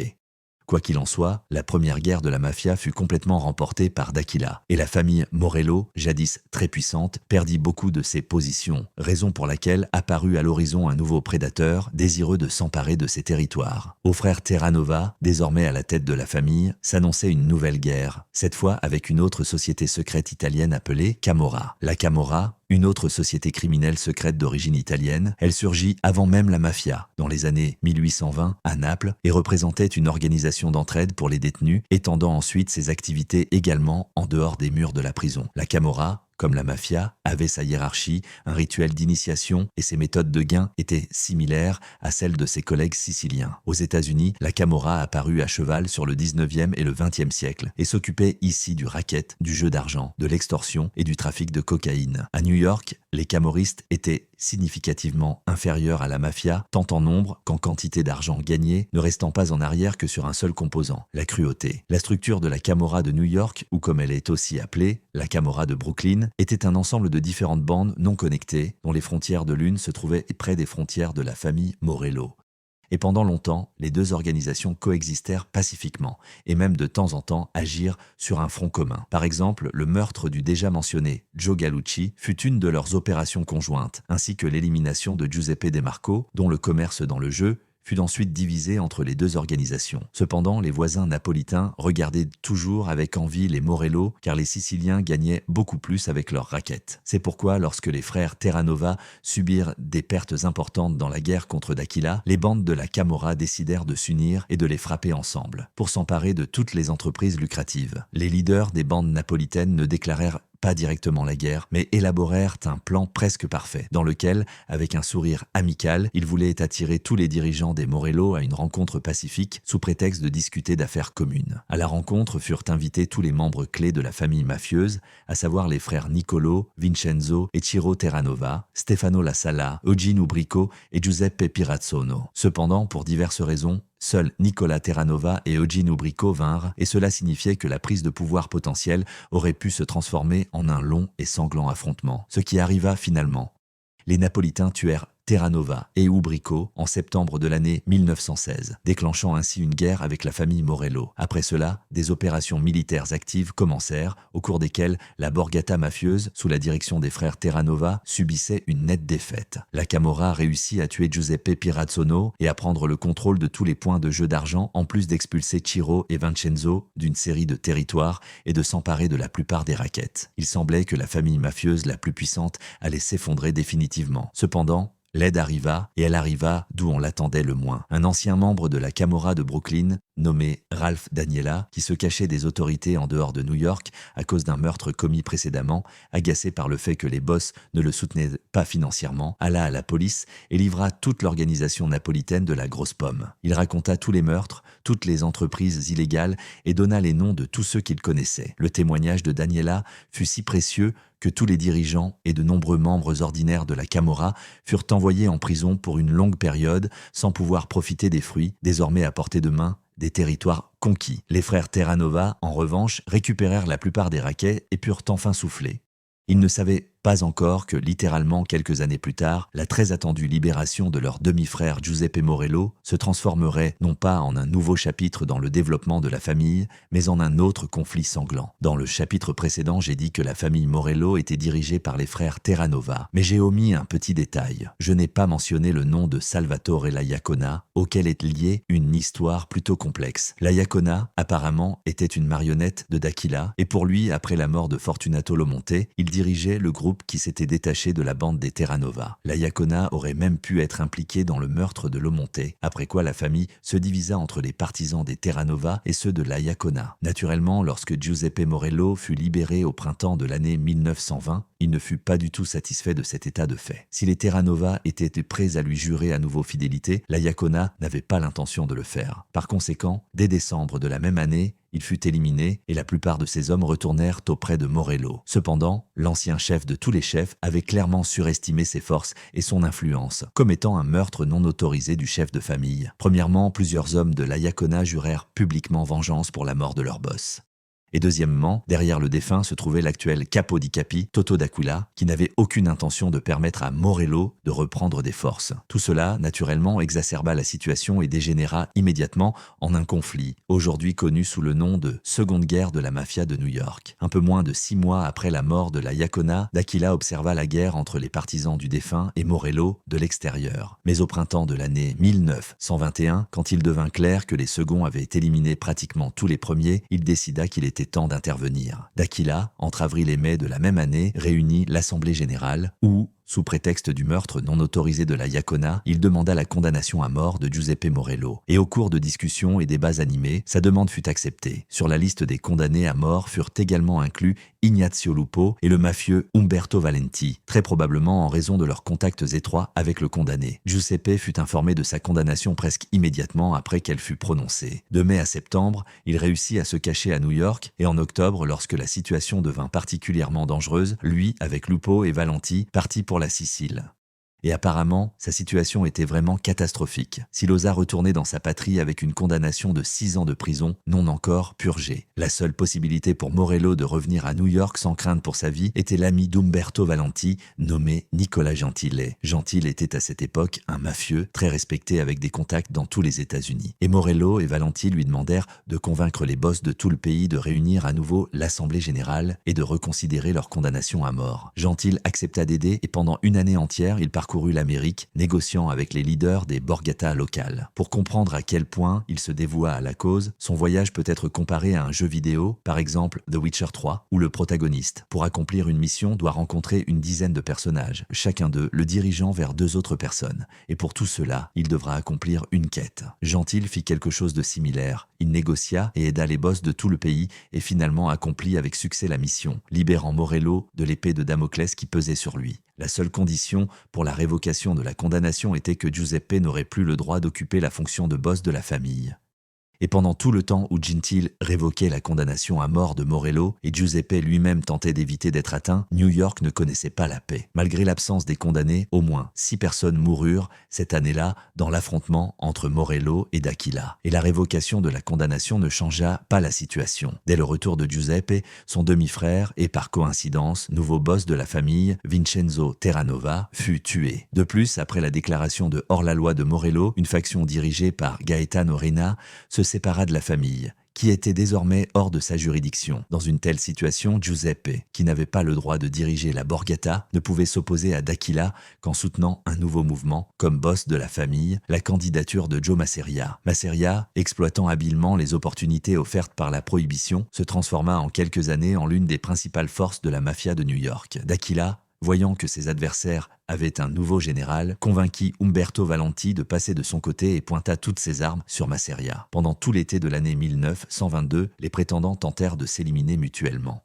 Quoi qu'il en soit, la première guerre de la mafia fut complètement remportée par D'Aquila, et la famille Morello, jadis très puissante, perdit beaucoup de ses positions, raison pour laquelle apparut à l'horizon un nouveau prédateur désireux de s'emparer de ses territoires. Aux frères Terranova, désormais à la tête de la famille, s'annonçait une nouvelle guerre, cette fois avec une autre société secrète italienne appelée Camorra. La Camorra, une autre société criminelle secrète d'origine italienne, elle surgit avant même la mafia, dans les années 1820 à Naples, et représentait une organisation d'entraide pour les détenus, étendant ensuite ses activités également en dehors des murs de la prison. La Camorra, comme la mafia, avait sa hiérarchie, un rituel d'initiation et ses méthodes de gain étaient similaires à celles de ses collègues siciliens. Aux États-Unis, la Camorra apparut à cheval sur le 19e et le 20e siècle et s'occupait ici du racket, du jeu d'argent, de l'extorsion et du trafic de cocaïne. À New York, les camorristes étaient significativement inférieurs à la mafia, tant en nombre qu'en quantité d'argent gagné, ne restant pas en arrière que sur un seul composant, la cruauté. La structure de la Camorra de New York, ou comme elle est aussi appelée, la Camorra de Brooklyn, était un ensemble de différentes bandes non connectées, dont les frontières de l'une se trouvaient près des frontières de la famille Morello. Et pendant longtemps, les deux organisations coexistèrent pacifiquement, et même de temps en temps agirent sur un front commun. Par exemple, le meurtre du déjà mentionné Joe Gallucci fut une de leurs opérations conjointes, ainsi que l'élimination de Giuseppe De Marco, dont le commerce dans le jeu fut ensuite divisée entre les deux organisations. Cependant, les voisins napolitains regardaient toujours avec envie les Morello car les Siciliens gagnaient beaucoup plus avec leurs raquettes. C'est pourquoi, lorsque les frères Terranova subirent des pertes importantes dans la guerre contre D'Aquila, les bandes de la Camorra décidèrent de s'unir et de les frapper ensemble, pour s'emparer de toutes les entreprises lucratives. Les leaders des bandes napolitaines ne déclarèrent pas directement la guerre, mais élaborèrent un plan presque parfait, dans lequel, avec un sourire amical, ils voulaient attirer tous les dirigeants des Morello à une rencontre pacifique sous prétexte de discuter d'affaires communes. À la rencontre furent invités tous les membres clés de la famille mafieuse, à savoir les frères Niccolo, Vincenzo et Ciro Terranova, Stefano La Sala, Eugenio Bricco et Giuseppe Pirazzono. Cependant, pour diverses raisons, seuls Nicola Terranova et Eugenio Bricco vinrent, et cela signifiait que la prise de pouvoir potentielle aurait pu se transformer en un long et sanglant affrontement. Ce qui arriva finalement. Les Napolitains tuèrent Terranova et Ubrico en septembre de l'année 1916, déclenchant ainsi une guerre avec la famille Morello. Après cela, des opérations militaires actives commencèrent, au cours desquelles la Borgata mafieuse, sous la direction des frères Terranova, subissait une nette défaite. La Camorra réussit à tuer Giuseppe Pirazzono et à prendre le contrôle de tous les points de jeu d'argent, en plus d'expulser Ciro et Vincenzo d'une série de territoires et de s'emparer de la plupart des raquettes. Il semblait que la famille mafieuse la plus puissante allait s'effondrer définitivement. Cependant, l'aide arriva, et elle arriva d'où on l'attendait le moins. Un ancien membre de la Camorra de Brooklyn, nommé Ralph Daniela, qui se cachait des autorités en dehors de New York à cause d'un meurtre commis précédemment, agacé par le fait que les boss ne le soutenaient pas financièrement, alla à la police et livra toute l'organisation napolitaine de la Grosse Pomme. Il raconta tous les meurtres, toutes les entreprises illégales et donna les noms de tous ceux qu'il connaissait. Le témoignage de Daniela fut si précieux que tous les dirigeants et de nombreux membres ordinaires de la Camorra furent envoyés en prison pour une longue période sans pouvoir profiter des fruits, désormais à portée de main, des territoires conquis. Les frères Terranova, en revanche, récupérèrent la plupart des raquets et purent enfin souffler. Ils ne savaient pas encore que, littéralement quelques années plus tard, la très attendue libération de leur demi-frère Giuseppe Morello se transformerait non pas en un nouveau chapitre dans le développement de la famille, mais en un autre conflit sanglant. Dans le chapitre précédent, j'ai dit que la famille Morello était dirigée par les frères Terranova, mais j'ai omis un petit détail. Je n'ai pas mentionné le nom de Salvatore La Iacona, auquel est liée une histoire plutôt complexe. La Iacona, apparemment, était une marionnette de D'Aquila, et pour lui, après la mort de Fortunato Lomonte, il dirigeait le groupe qui s'était détaché de la bande des Terranova. La Iacona aurait même pu être impliquée dans le meurtre de Lomonte, après quoi la famille se divisa entre les partisans des Terranova et ceux de la Iacona. Naturellement, lorsque Giuseppe Morello fut libéré au printemps de l'année 1920, il ne fut pas du tout satisfait de cet état de fait. Si les Terranova étaient prêts à lui jurer à nouveau fidélité, la Iacona n'avait pas l'intention de le faire. Par conséquent, dès décembre de la même année, il fut éliminé et la plupart de ses hommes retournèrent auprès de Morello. Cependant, l'ancien chef de tous les chefs avait clairement surestimé ses forces et son influence, commettant un meurtre non autorisé du chef de famille. Premièrement, plusieurs hommes de la Iacona jurèrent publiquement vengeance pour la mort de leur boss. Et deuxièmement, derrière le défunt se trouvait l'actuel capo di capi, Toto d'Aquila, qui n'avait aucune intention de permettre à Morello de reprendre des forces. Tout cela, naturellement, exacerba la situation et dégénéra immédiatement en un conflit, aujourd'hui connu sous le nom de Seconde Guerre de la Mafia de New York. Un peu moins de 6 mois après la mort de la Iacona, d'Aquila observa la guerre entre les partisans du défunt et Morello de l'extérieur. Mais au printemps de l'année 1921, quand il devint clair que les seconds avaient éliminé pratiquement tous les premiers, il décida qu'il était temps d'intervenir. D'Aquila, entre avril et mai de la même année, réunit l'Assemblée générale où, sous prétexte du meurtre non autorisé de la Iacona, il demanda la condamnation à mort de Giuseppe Morello. Et au cours de discussions et débats animés, sa demande fut acceptée. Sur la liste des condamnés à mort furent également inclus Ignazio Lupo et le mafieux Umberto Valenti, très probablement en raison de leurs contacts étroits avec le condamné. Giuseppe fut informé de sa condamnation presque immédiatement après qu'elle fut prononcée. De mai à septembre, il réussit à se cacher à New York et en octobre, lorsque la situation devint particulièrement dangereuse, lui, avec Lupo et Valenti, partit pour la Sicile. Et apparemment, sa situation était vraiment catastrophique. S'il osa retourner dans sa patrie avec une condamnation de 6 ans de prison, non encore purgée. La seule possibilité pour Morello de revenir à New York sans crainte pour sa vie était l'ami d'Umberto Valenti, nommé Nicola Gentile. Gentile était à cette époque un mafieux, très respecté avec des contacts dans tous les États-Unis. Et Morello et Valenti lui demandèrent de convaincre les boss de tout le pays de réunir à nouveau l'Assemblée générale et de reconsidérer leur condamnation à mort. Gentile accepta d'aider et pendant une année entière, il parcourut parcouru l'Amérique, négociant avec les leaders des Borgata locales. Pour comprendre à quel point il se dévoua à la cause, son voyage peut être comparé à un jeu vidéo, par exemple The Witcher 3, où le protagoniste, pour accomplir une mission, doit rencontrer une dizaine de personnages, chacun d'eux le dirigeant vers deux autres personnes. Et pour tout cela, il devra accomplir une quête. Gentil fit quelque chose de similaire. Il négocia et aida les boss de tout le pays et finalement accomplit avec succès la mission, libérant Morello de l'épée de Damoclès qui pesait sur lui. La seule condition pour la révocation de la condamnation était que Giuseppe n'aurait plus le droit d'occuper la fonction de boss de la famille. Et pendant tout le temps où Gentile révoquait la condamnation à mort de Morello et Giuseppe lui-même tentait d'éviter d'être atteint, New York ne connaissait pas la paix. Malgré l'absence des condamnés, au moins 6 personnes moururent cette année-là dans l'affrontement entre Morello et D'Aquila. Et la révocation de la condamnation ne changea pas la situation. Dès le retour de Giuseppe, son demi-frère et par coïncidence, nouveau boss de la famille, Vincenzo Terranova, fut tué. De plus, après la déclaration de hors-la-loi de Morello, une faction dirigée par Gaetano Reina se sépara de la famille, qui était désormais hors de sa juridiction. Dans une telle situation, Giuseppe, qui n'avait pas le droit de diriger la Borgata, ne pouvait s'opposer à D'Aquila qu'en soutenant un nouveau mouvement, comme boss de la famille, la candidature de Joe Masseria. Masseria, exploitant habilement les opportunités offertes par la prohibition, se transforma en quelques années en l'une des principales forces de la mafia de New York. D'Aquila, voyant que ses adversaires avaient un nouveau général, convainquit Umberto Valenti de passer de son côté et pointa toutes ses armes sur Masseria. Pendant tout l'été de l'année 1922, les prétendants tentèrent de s'éliminer mutuellement.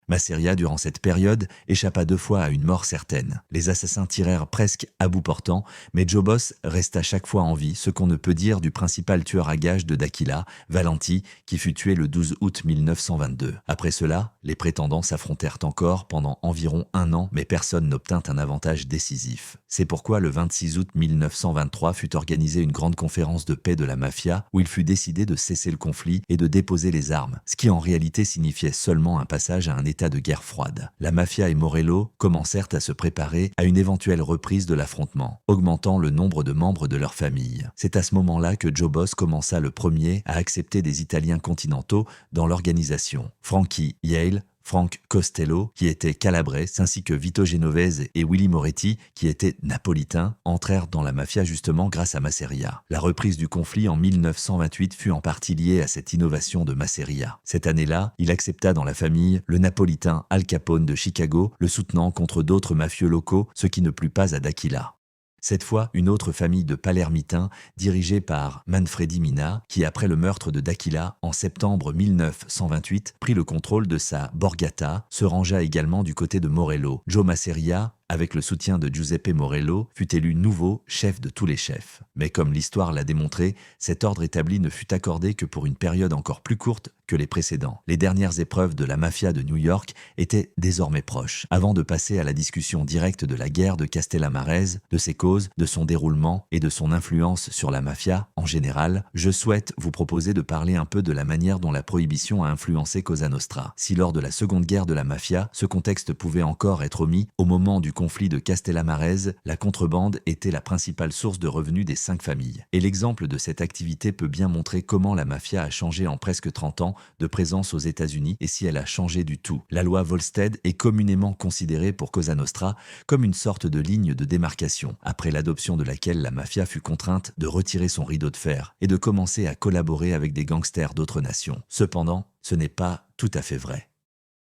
Masseria, durant cette période, échappa 2 fois à une mort certaine. Les assassins tirèrent presque à bout portant, mais Joe Boss resta chaque fois en vie, ce qu'on ne peut dire du principal tueur à gages de D'Aquila, Valenti, qui fut tué le 12 août 1922. Après cela, les prétendants s'affrontèrent encore pendant environ 1 an, mais personne n'obtint un avantage décisif. C'est pourquoi le 26 août 1923 fut organisée une grande conférence de paix de la mafia, où il fut décidé de cesser le conflit et de déposer les armes, ce qui en réalité signifiait seulement un passage à un état de guerre froide. La mafia et Morello commencèrent à se préparer à une éventuelle reprise de l'affrontement, augmentant le nombre de membres de leur famille. C'est à ce moment-là que Joe Boss commença le premier à accepter des Italiens continentaux dans l'organisation. Frankie Yale, Frank Costello, qui était calabrais, ainsi que Vito Genovese et Willy Moretti, qui étaient napolitains, entrèrent dans la mafia justement grâce à Masseria. La reprise du conflit en 1928 fut en partie liée à cette innovation de Masseria. Cette année-là, il accepta dans la famille le napolitain Al Capone de Chicago, le soutenant contre d'autres mafieux locaux, ce qui ne plut pas à D'Aquila. Cette fois, une autre famille de Palermitains, dirigée par Manfredi Mina, qui après le meurtre de D'Aquila en septembre 1928 prit le contrôle de sa Borgata, se rangea également du côté de Morello. Joe Masseria, avec le soutien de Giuseppe Morello, fut élu nouveau chef de tous les chefs. Mais comme l'histoire l'a démontré, cet ordre établi ne fut accordé que pour une période encore plus courte que les précédents. Les dernières épreuves de la mafia de New York étaient désormais proches. Avant de passer à la discussion directe de la guerre de Castellamarese, de ses causes, de son déroulement et de son influence sur la mafia en général, je souhaite vous proposer de parler un peu de la manière dont la prohibition a influencé Cosa Nostra. Si lors de la seconde guerre de la mafia, ce contexte pouvait encore être omis, au moment du conflit de Castellamarese, la contrebande était la principale source de revenus des 5 familles. Et l'exemple de cette activité peut bien montrer comment la mafia a changé en presque 30 ans de présence aux États-Unis et si elle a changé du tout. La loi Volstead est communément considérée pour Cosa Nostra comme une sorte de ligne de démarcation, après l'adoption de laquelle la mafia fut contrainte de retirer son rideau de fer et de commencer à collaborer avec des gangsters d'autres nations. Cependant, ce n'est pas tout à fait vrai.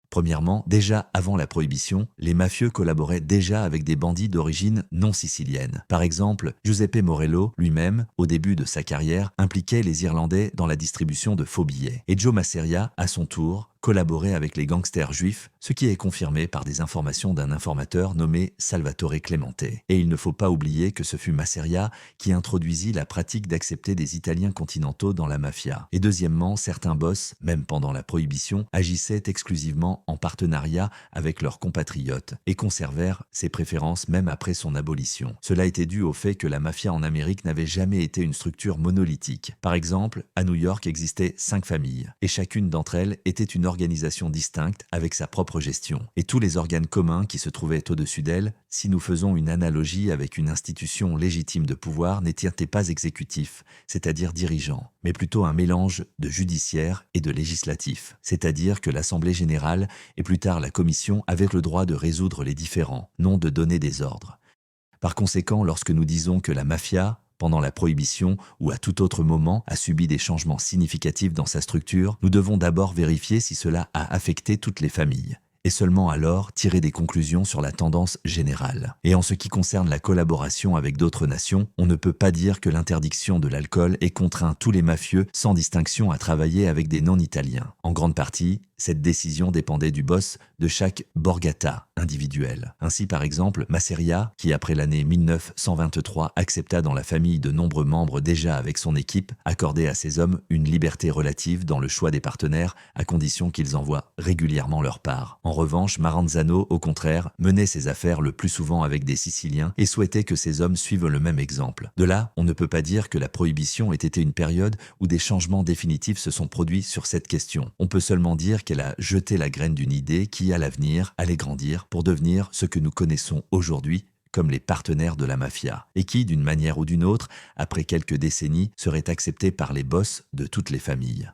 Premièrement, déjà avant la prohibition, les mafieux collaboraient déjà avec des bandits d'origine non sicilienne. Par exemple, Giuseppe Morello, lui-même, au début de sa carrière, impliquait les Irlandais dans la distribution de faux billets. Et Joe Masseria, à son tour, collaborait avec les gangsters juifs, ce qui est confirmé par des informations d'un informateur nommé Salvatore Clemente. Et il ne faut pas oublier que ce fut Masseria qui introduisit la pratique d'accepter des Italiens continentaux dans la mafia. Et deuxièmement, certains boss, même pendant la prohibition, agissaient exclusivement en partenariat avec leurs compatriotes et conservèrent ces préférences même après son abolition. Cela était dû au fait que la mafia en Amérique n'avait jamais été une structure monolithique. Par exemple, à New York existaient 5 familles, et chacune d'entre elles était une organisation distincte avec sa propre gestion. Et tous les organes communs qui se trouvaient au-dessus d'elle, si nous faisons une analogie avec une institution légitime de pouvoir, n'étaient pas exécutifs, c'est-à-dire dirigeants, mais plutôt un mélange de judiciaire et de législatif, c'est-à-dire que l'Assemblée générale et plus tard la Commission avaient le droit de résoudre les différends, non de donner des ordres. Par conséquent, lorsque nous disons que la mafia, pendant la Prohibition ou à tout autre moment, a subi des changements significatifs dans sa structure, nous devons d'abord vérifier si cela a affecté toutes les familles. Et seulement alors tirer des conclusions sur la tendance générale. Et en ce qui concerne la collaboration avec d'autres nations, on ne peut pas dire que l'interdiction de l'alcool ait contraint tous les mafieux sans distinction à travailler avec des non-italiens. En grande partie, cette décision dépendait du boss de chaque borgata individuel. Ainsi, par exemple, Masseria, qui après l'année 1923 accepta dans la famille de nombreux membres déjà avec son équipe, accordait à ses hommes une liberté relative dans le choix des partenaires à condition qu'ils envoient régulièrement leur part. En revanche, Maranzano, au contraire, menait ses affaires le plus souvent avec des Siciliens et souhaitait que ses hommes suivent le même exemple. De là, on ne peut pas dire que la Prohibition ait été une période où des changements définitifs se sont produits sur cette question. On peut seulement dire qu'elle a jeté la graine d'une idée qui, à l'avenir, allait grandir pour devenir ce que nous connaissons aujourd'hui comme les partenaires de la mafia, et qui, d'une manière ou d'une autre, après quelques décennies, serait accepté par les boss de toutes les familles.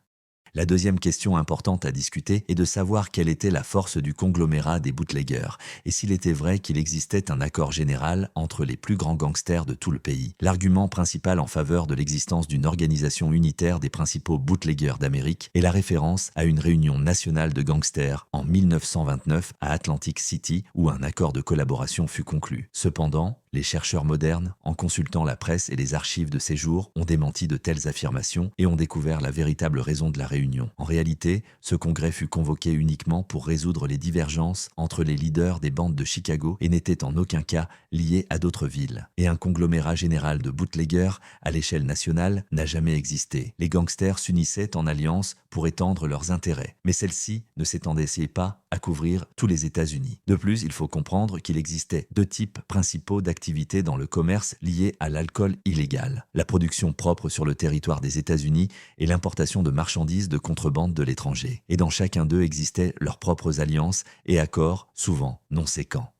La deuxième question importante à discuter est de savoir quelle était la force du conglomérat des bootleggers et s'il était vrai qu'il existait un accord général entre les plus grands gangsters de tout le pays. L'argument principal en faveur de l'existence d'une organisation unitaire des principaux bootleggers d'Amérique est la référence à une réunion nationale de gangsters en 1929 à Atlantic City où un accord de collaboration fut conclu. Cependant, les chercheurs modernes, en consultant la presse et les archives de ces jours, ont démenti de telles affirmations et ont découvert la véritable raison de la réunion. En réalité, ce congrès fut convoqué uniquement pour résoudre les divergences entre les leaders des bandes de Chicago et n'était en aucun cas lié à d'autres villes. Et un conglomérat général de bootleggers à l'échelle nationale n'a jamais existé. Les gangsters s'unissaient en alliance pour étendre leurs intérêts, mais celle-ci ne s'étendait pas à couvrir tous les États-Unis. De plus, il faut comprendre qu'il existait deux types principaux d'activités dans le commerce liés à l'alcool illégal. La production propre sur le territoire des États-Unis et l'importation de marchandises de contrebande de l'étranger. Et dans chacun d'eux existaient leurs propres alliances et accords, souvent non séquents.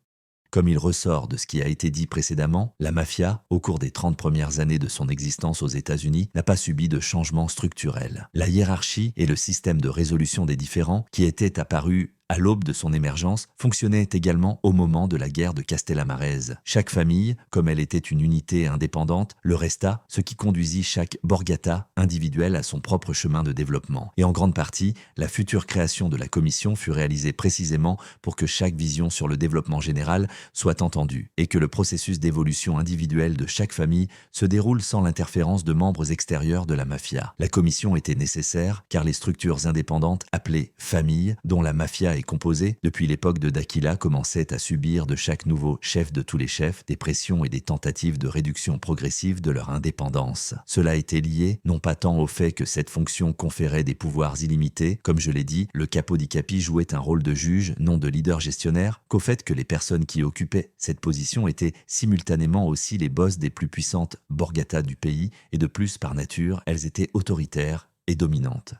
Comme il ressort de ce qui a été dit précédemment, la mafia, au cours des 30 premières années de son existence aux États-Unis, n'a pas subi de changements structurels. La hiérarchie et le système de résolution des différends, qui étaient apparus à l'aube de son émergence, fonctionnait également au moment de la guerre de Castellamarese. Chaque famille, comme elle était une unité indépendante, le resta, ce qui conduisit chaque borgata individuel à son propre chemin de développement. Et en grande partie, la future création de la commission fut réalisée précisément pour que chaque vision sur le développement général soit entendue et que le processus d'évolution individuelle de chaque famille se déroule sans l'interférence de membres extérieurs de la mafia. La commission était nécessaire car les structures indépendantes appelées familles, dont la mafia est composée, depuis l'époque de D'Aquila, commençaient à subir de chaque nouveau chef de tous les chefs des pressions et des tentatives de réduction progressive de leur indépendance. Cela était lié non pas tant au fait que cette fonction conférait des pouvoirs illimités, comme je l'ai dit, le capo di capi jouait un rôle de juge, non de leader gestionnaire, qu'au fait que les personnes qui occupaient cette position étaient simultanément aussi les boss des plus puissantes borgatas du pays, et de plus, par nature, elles étaient autoritaires et dominantes.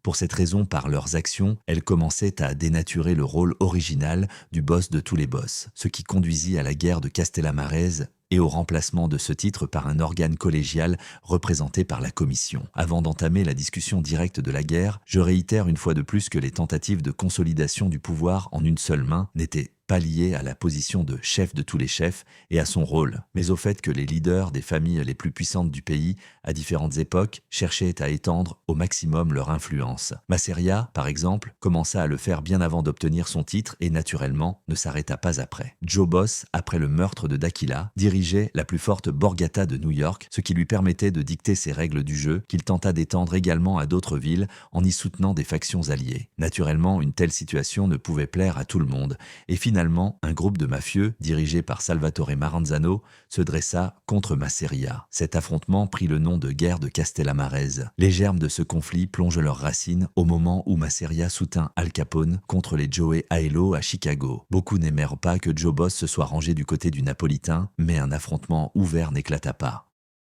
Pour cette raison, par leurs actions, elles commençaient à dénaturer le rôle original du boss de tous les boss, ce qui conduisit à la guerre de Castellamarese et au remplacement de ce titre par un organe collégial représenté par la commission. Avant d'entamer la discussion directe de la guerre, je réitère une fois de plus que les tentatives de consolidation du pouvoir en une seule main n'étaient pas lié à la position de chef de tous les chefs et à son rôle, mais au fait que les leaders des familles les plus puissantes du pays, à différentes époques, cherchaient à étendre au maximum leur influence. Masseria, par exemple, commença à le faire bien avant d'obtenir son titre et, naturellement, ne s'arrêta pas après. Joe Boss, après le meurtre de D'Aquila, dirigeait la plus forte borgata de New York, ce qui lui permettait de dicter ses règles du jeu, qu'il tenta d'étendre également à d'autres villes en y soutenant des factions alliées. Naturellement, une telle situation ne pouvait plaire à tout le monde, et finalement, un groupe de mafieux, dirigé par Salvatore Maranzano, se dressa contre Masseria. Cet affrontement prit le nom de guerre de Castellamarese. Les germes de ce conflit plongent leurs racines au moment où Masseria soutint Al Capone contre les Joey Aiello à Chicago. Beaucoup n'aimèrent pas que Joe Boss se soit rangé du côté du Napolitain, mais un affrontement ouvert n'éclata pas.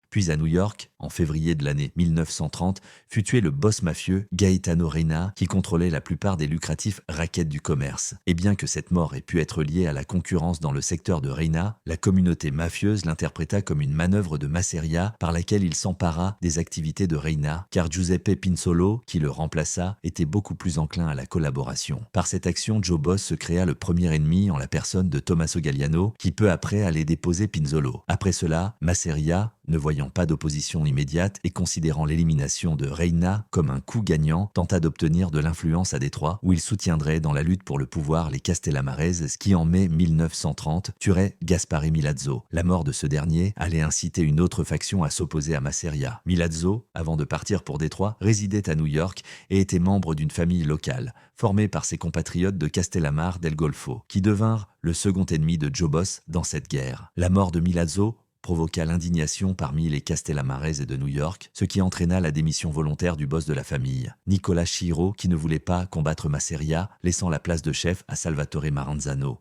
Puis à New York, en février de l'année 1930, fut tué le boss mafieux Gaetano Reina qui contrôlait la plupart des lucratifs rackets du commerce. Et bien que cette mort ait pu être liée à la concurrence dans le secteur de Reina, la communauté mafieuse l'interpréta comme une manœuvre de Masseria par laquelle il s'empara des activités de Reina, car Giuseppe Pinzolo, qui le remplaça, était beaucoup plus enclin à la collaboration. Par cette action, Joe Boss se créa le premier ennemi en la personne de Tommaso Galliano, qui peu après allait déposer Pinzolo. Après cela, Masseria, ne voyant pas d'opposition immédiate et considérant l'élimination de Reina comme un coup gagnant, tenta d'obtenir de l'influence à Détroit, où il soutiendrait dans la lutte pour le pouvoir les Castellamarese, qui en mai 1930 tueraient Gaspare Milazzo. La mort de ce dernier allait inciter une autre faction à s'opposer à Masseria. Milazzo, avant de partir pour Détroit, résidait à New York et était membre d'une famille locale, formée par ses compatriotes de Castellamare del Golfo, qui devinrent le second ennemi de Joe Boss dans cette guerre. La mort de Milazzo provoqua l'indignation parmi les Castellamares de New York, ce qui entraîna la démission volontaire du boss de la famille, Nicolas Chiro, qui ne voulait pas combattre Masseria, laissant la place de chef à Salvatore Maranzano.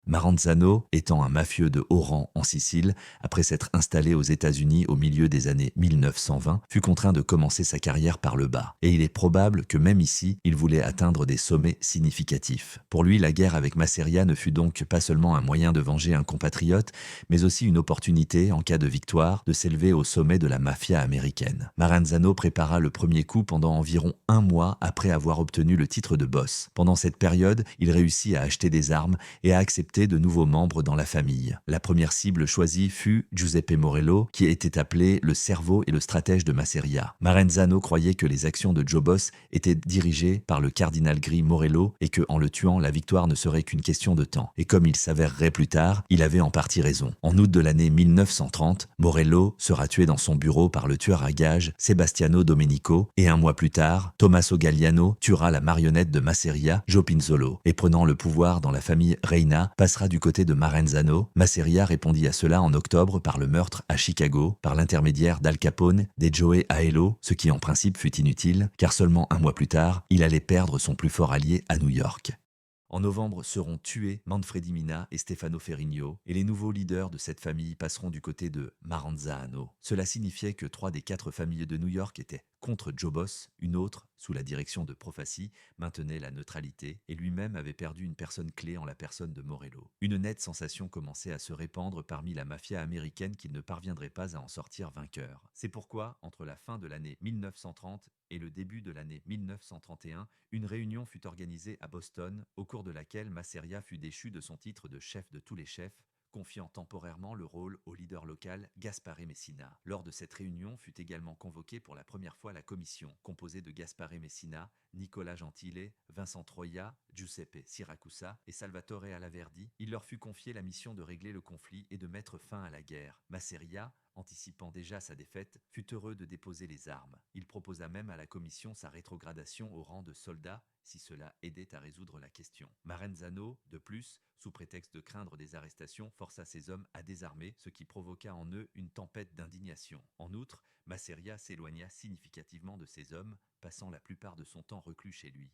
Maranzano, étant un mafieux de haut rang en Sicile, après s'être installé aux États-Unis au milieu des années 1920, fut contraint de commencer sa carrière par le bas. Et il est probable que même ici, il voulait atteindre des sommets significatifs. Pour lui, la guerre avec Masseria ne fut donc pas seulement un moyen de venger un compatriote, mais aussi une opportunité, en cas de victoire, de s'élever au sommet de la mafia américaine. Maranzano prépara le premier coup pendant environ un mois après avoir obtenu le titre de boss. Pendant cette période, il réussit à acheter des armes et à accepter de nouveaux membres dans la famille. La première cible choisie fut Giuseppe Morello, qui était appelé le cerveau et le stratège de Masseria. Maranzano croyait que les actions de Joe Boss étaient dirigées par le cardinal gris Morello et que, en le tuant, la victoire ne serait qu'une question de temps. Et comme il s'avérerait plus tard, il avait en partie raison. En août de l'année 1930, Morello sera tué dans son bureau par le tueur à gages Sebastiano Domenico et un mois plus tard, Tommaso Galliano tuera la marionnette de Masseria, Joe Pinzolo, et prenant le pouvoir dans la famille Reina, passera du côté de Maranzano. Masseria répondit à cela en octobre par le meurtre à Chicago, par l'intermédiaire d'Al Capone, des Joe Aelo, ce qui en principe fut inutile, car seulement un mois plus tard, il allait perdre son plus fort allié à New York. En novembre seront tués Manfredi Mina et Stefano Ferrigno, et les nouveaux leaders de cette famille passeront du côté de Maranzano. Cela signifiait que 3 des 4 familles de New York étaient contre Joe Boss, une autre, sous la direction de Profaci, maintenait la neutralité et lui-même avait perdu une personne clé en la personne de Morello. Une nette sensation commençait à se répandre parmi la mafia américaine qu'il ne parviendrait pas à en sortir vainqueur. C'est pourquoi, entre la fin de l'année 1930 et le début de l'année 1931, une réunion fut organisée à Boston, au cours de laquelle Masseria fut déchu de son titre de chef de tous les chefs, confiant temporairement le rôle au leader local Gaspare Messina. Lors de cette réunion fut également convoquée pour la première fois la commission, composée de Gaspare Messina, Nicola Gentile, Vincent Troia, Giuseppe Siracusa et Salvatore Alaverdi. Il leur fut confié la mission de régler le conflit et de mettre fin à la guerre. Masseria, anticipant déjà sa défaite, fut heureux de déposer les armes. Il proposa même à la commission sa rétrogradation au rang de soldat si cela aidait à résoudre la question. Maranzano, de plus, sous prétexte de craindre des arrestations, força ses hommes à désarmer, ce qui provoqua en eux une tempête d'indignation. En outre, Masseria s'éloigna significativement de ses hommes, passant la plupart de son temps reclus chez lui.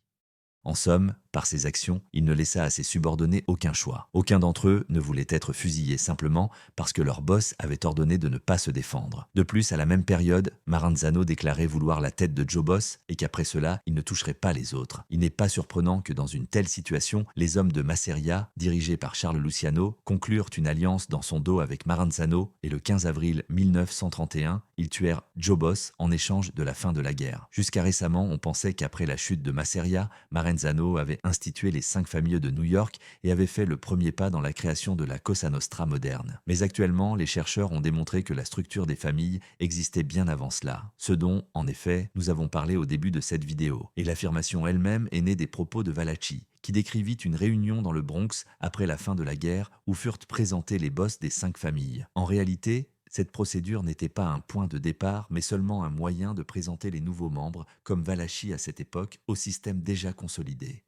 En somme, par ses actions, il ne laissa à ses subordonnés aucun choix. Aucun d'entre eux ne voulait être fusillé simplement parce que leur boss avait ordonné de ne pas se défendre. De plus, à la même période, Maranzano déclarait vouloir la tête de Joe Boss et qu'après cela, il ne toucherait pas les autres. Il n'est pas surprenant que dans une telle situation, les hommes de Masseria, dirigés par Charles Luciano, conclurent une alliance dans son dos avec Maranzano et le 15 avril 1931, ils tuèrent Joe Boss en échange de la fin de la guerre. Jusqu'à récemment, on pensait qu'après la chute de Masseria, Maranzano avait institué les 5 familles de New York et avait fait le premier pas dans la création de la Cosa Nostra moderne. Mais actuellement, les chercheurs ont démontré que la structure des familles existait bien avant cela, ce dont, en effet, nous avons parlé au début de cette vidéo. Et l'affirmation elle-même est née des propos de Valachi, qui décrivit une réunion dans le Bronx après la fin de la guerre où furent présentés les boss des 5 familles. En réalité, cette procédure n'était pas un point de départ, mais seulement un moyen de présenter les nouveaux membres, comme Valachi à cette époque, au système déjà consolidé.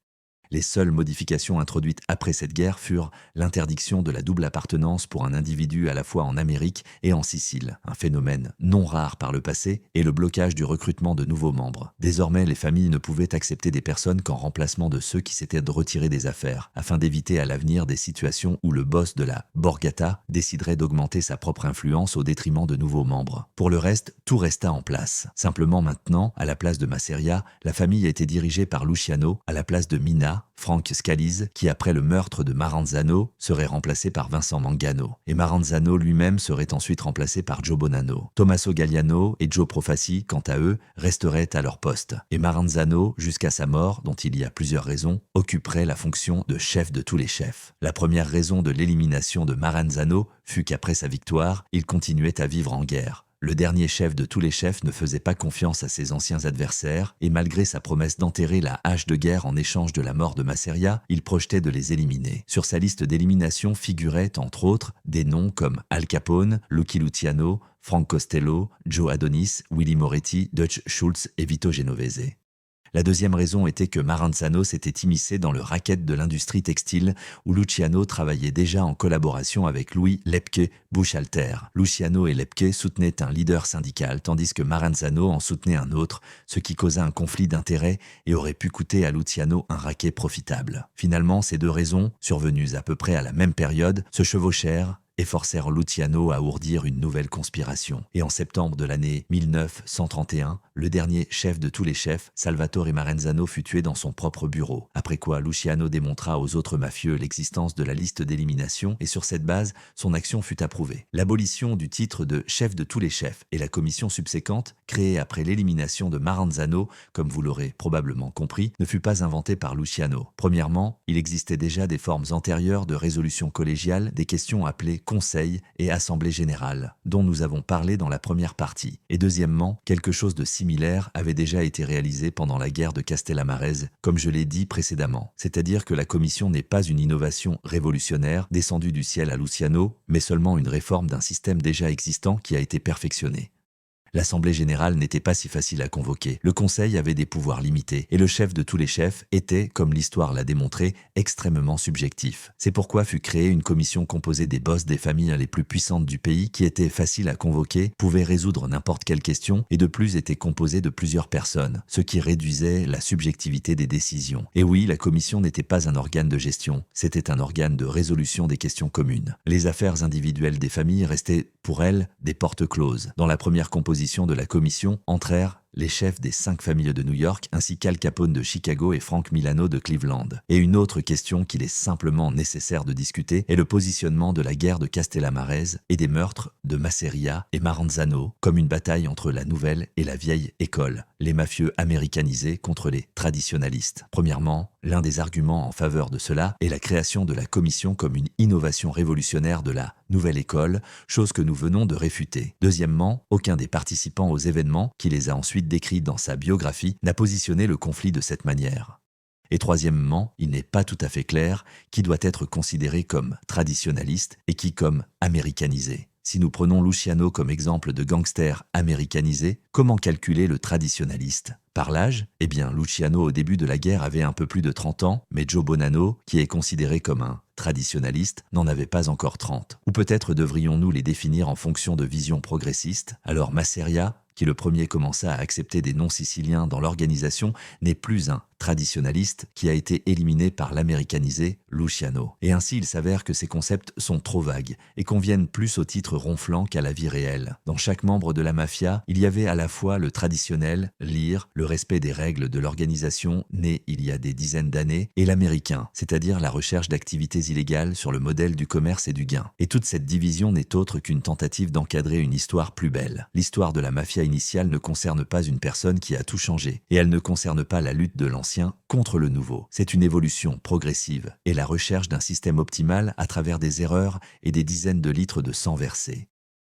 Les seules modifications introduites après cette guerre furent l'interdiction de la double appartenance pour un individu à la fois en Amérique et en Sicile, un phénomène non rare par le passé, et le blocage du recrutement de nouveaux membres. Désormais, les familles ne pouvaient accepter des personnes qu'en remplacement de ceux qui s'étaient retirés des affaires, afin d'éviter à l'avenir des situations où le boss de la Borgata déciderait d'augmenter sa propre influence au détriment de nouveaux membres. Pour le reste, tout resta en place. Simplement maintenant, à la place de Masseria, la famille était dirigée par Luciano, à la place de Mina, Frank Scalise, qui après le meurtre de Maranzano serait remplacé par Vincent Mangano. Et Maranzano lui-même serait ensuite remplacé par Joe Bonanno. Tommaso Galliano et Joe Profaci, quant à eux, resteraient à leur poste. Et Maranzano, jusqu'à sa mort, dont il y a plusieurs raisons, occuperait la fonction de chef de tous les chefs. La première raison de l'élimination de Maranzano fut qu'après sa victoire, il continuait à vivre en guerre. Le dernier chef de tous les chefs ne faisait pas confiance à ses anciens adversaires et malgré sa promesse d'enterrer la hache de guerre en échange de la mort de Masseria, il projetait de les éliminer. Sur sa liste d'élimination figuraient, entre autres, des noms comme Al Capone, Lucky Luciano, Frank Costello, Joe Adonis, Willy Moretti, Dutch Schultz et Vito Genovese. La deuxième raison était que Maranzano s'était immiscé dans le racket de l'industrie textile où Luciano travaillait déjà en collaboration avec Louis Lepke Buchalter. Luciano et Lepke soutenaient un leader syndical tandis que Maranzano en soutenait un autre, ce qui causa un conflit d'intérêts et aurait pu coûter à Luciano un racket profitable. Finalement, ces deux raisons, survenues à peu près à la même période, se chevauchèrent et forcèrent Luciano à ourdir une nouvelle conspiration. Et en septembre de l'année 1931, le dernier chef de tous les chefs, Salvatore Maranzano, fut tué dans son propre bureau. Après quoi, Luciano démontra aux autres mafieux l'existence de la liste d'élimination et sur cette base, son action fut approuvée. L'abolition du titre de chef de tous les chefs et la commission subséquente, créée après l'élimination de Maranzano, comme vous l'aurez probablement compris, ne fut pas inventée par Luciano. Premièrement, il existait déjà des formes antérieures de résolution collégiale des questions appelées Conseil et Assemblée générale, dont nous avons parlé dans la première partie. Et deuxièmement, quelque chose de similaire avait déjà été réalisé pendant la guerre de Castellamarese, comme je l'ai dit précédemment. C'est-à-dire que la commission n'est pas une innovation révolutionnaire descendue du ciel à Luciano, mais seulement une réforme d'un système déjà existant qui a été perfectionné. L'Assemblée générale n'était pas si facile à convoquer. Le Conseil avait des pouvoirs limités et le chef de tous les chefs était, comme l'histoire l'a démontré, extrêmement subjectif. C'est pourquoi fut créée une commission composée des boss des familles les plus puissantes du pays qui était facile à convoquer, pouvait résoudre n'importe quelle question et de plus était composée de plusieurs personnes, ce qui réduisait la subjectivité des décisions. Et oui, la commission n'était pas un organe de gestion, c'était un organe de résolution des questions communes. Les affaires individuelles des familles restaient, pour elles, des portes closes. Dans la première composition de la commission entrèrent les chefs des 5 familles de New York, ainsi qu'Al Capone de Chicago et Frank Milano de Cleveland. Et une autre question qu'il est simplement nécessaire de discuter est le positionnement de la guerre de Castellamarese et des meurtres de Masseria et Maranzano, comme une bataille entre la nouvelle et la vieille école, les mafieux américanisés contre les traditionalistes. Premièrement, l'un des arguments en faveur de cela est la création de la commission comme une innovation révolutionnaire de la nouvelle école, chose que nous venons de réfuter. Deuxièmement, aucun des participants aux événements, qui les a ensuite décrits dans sa biographie, n'a positionné le conflit de cette manière. Et troisièmement, il n'est pas tout à fait clair qui doit être considéré comme traditionnaliste et qui comme américanisé. Si nous prenons Luciano comme exemple de gangster américanisé, comment calculer le traditionnaliste ? Par l'âge, eh bien, Luciano au début de la guerre avait un peu plus de 30 ans, mais Joe Bonanno, qui est considéré comme un traditionnaliste, n'en avait pas encore 30. Ou peut-être devrions-nous les définir en fonction de vision progressiste. Alors Masseria, qui le premier commença à accepter des non-siciliens dans l'organisation, n'est plus un traditionnaliste qui a été éliminé par l'américanisé Luciano. Et ainsi il s'avère que ces concepts sont trop vagues et conviennent plus au titre ronflant qu'à la vie réelle. Dans chaque membre de la mafia, il y avait à la fois le traditionnel, l'IR, le respect des règles de l'organisation né il y a des dizaines d'années, et l'américain, c'est-à-dire la recherche d'activités illégales sur le modèle du commerce et du gain. Et toute cette division n'est autre qu'une tentative d'encadrer une histoire plus belle. L'histoire de la mafia initiale ne concerne pas une personne qui a tout changé, et elle ne concerne pas la lutte de l'ancien contre le nouveau. C'est une évolution progressive et la recherche d'un système optimal à travers des erreurs et des dizaines de litres de sang versé.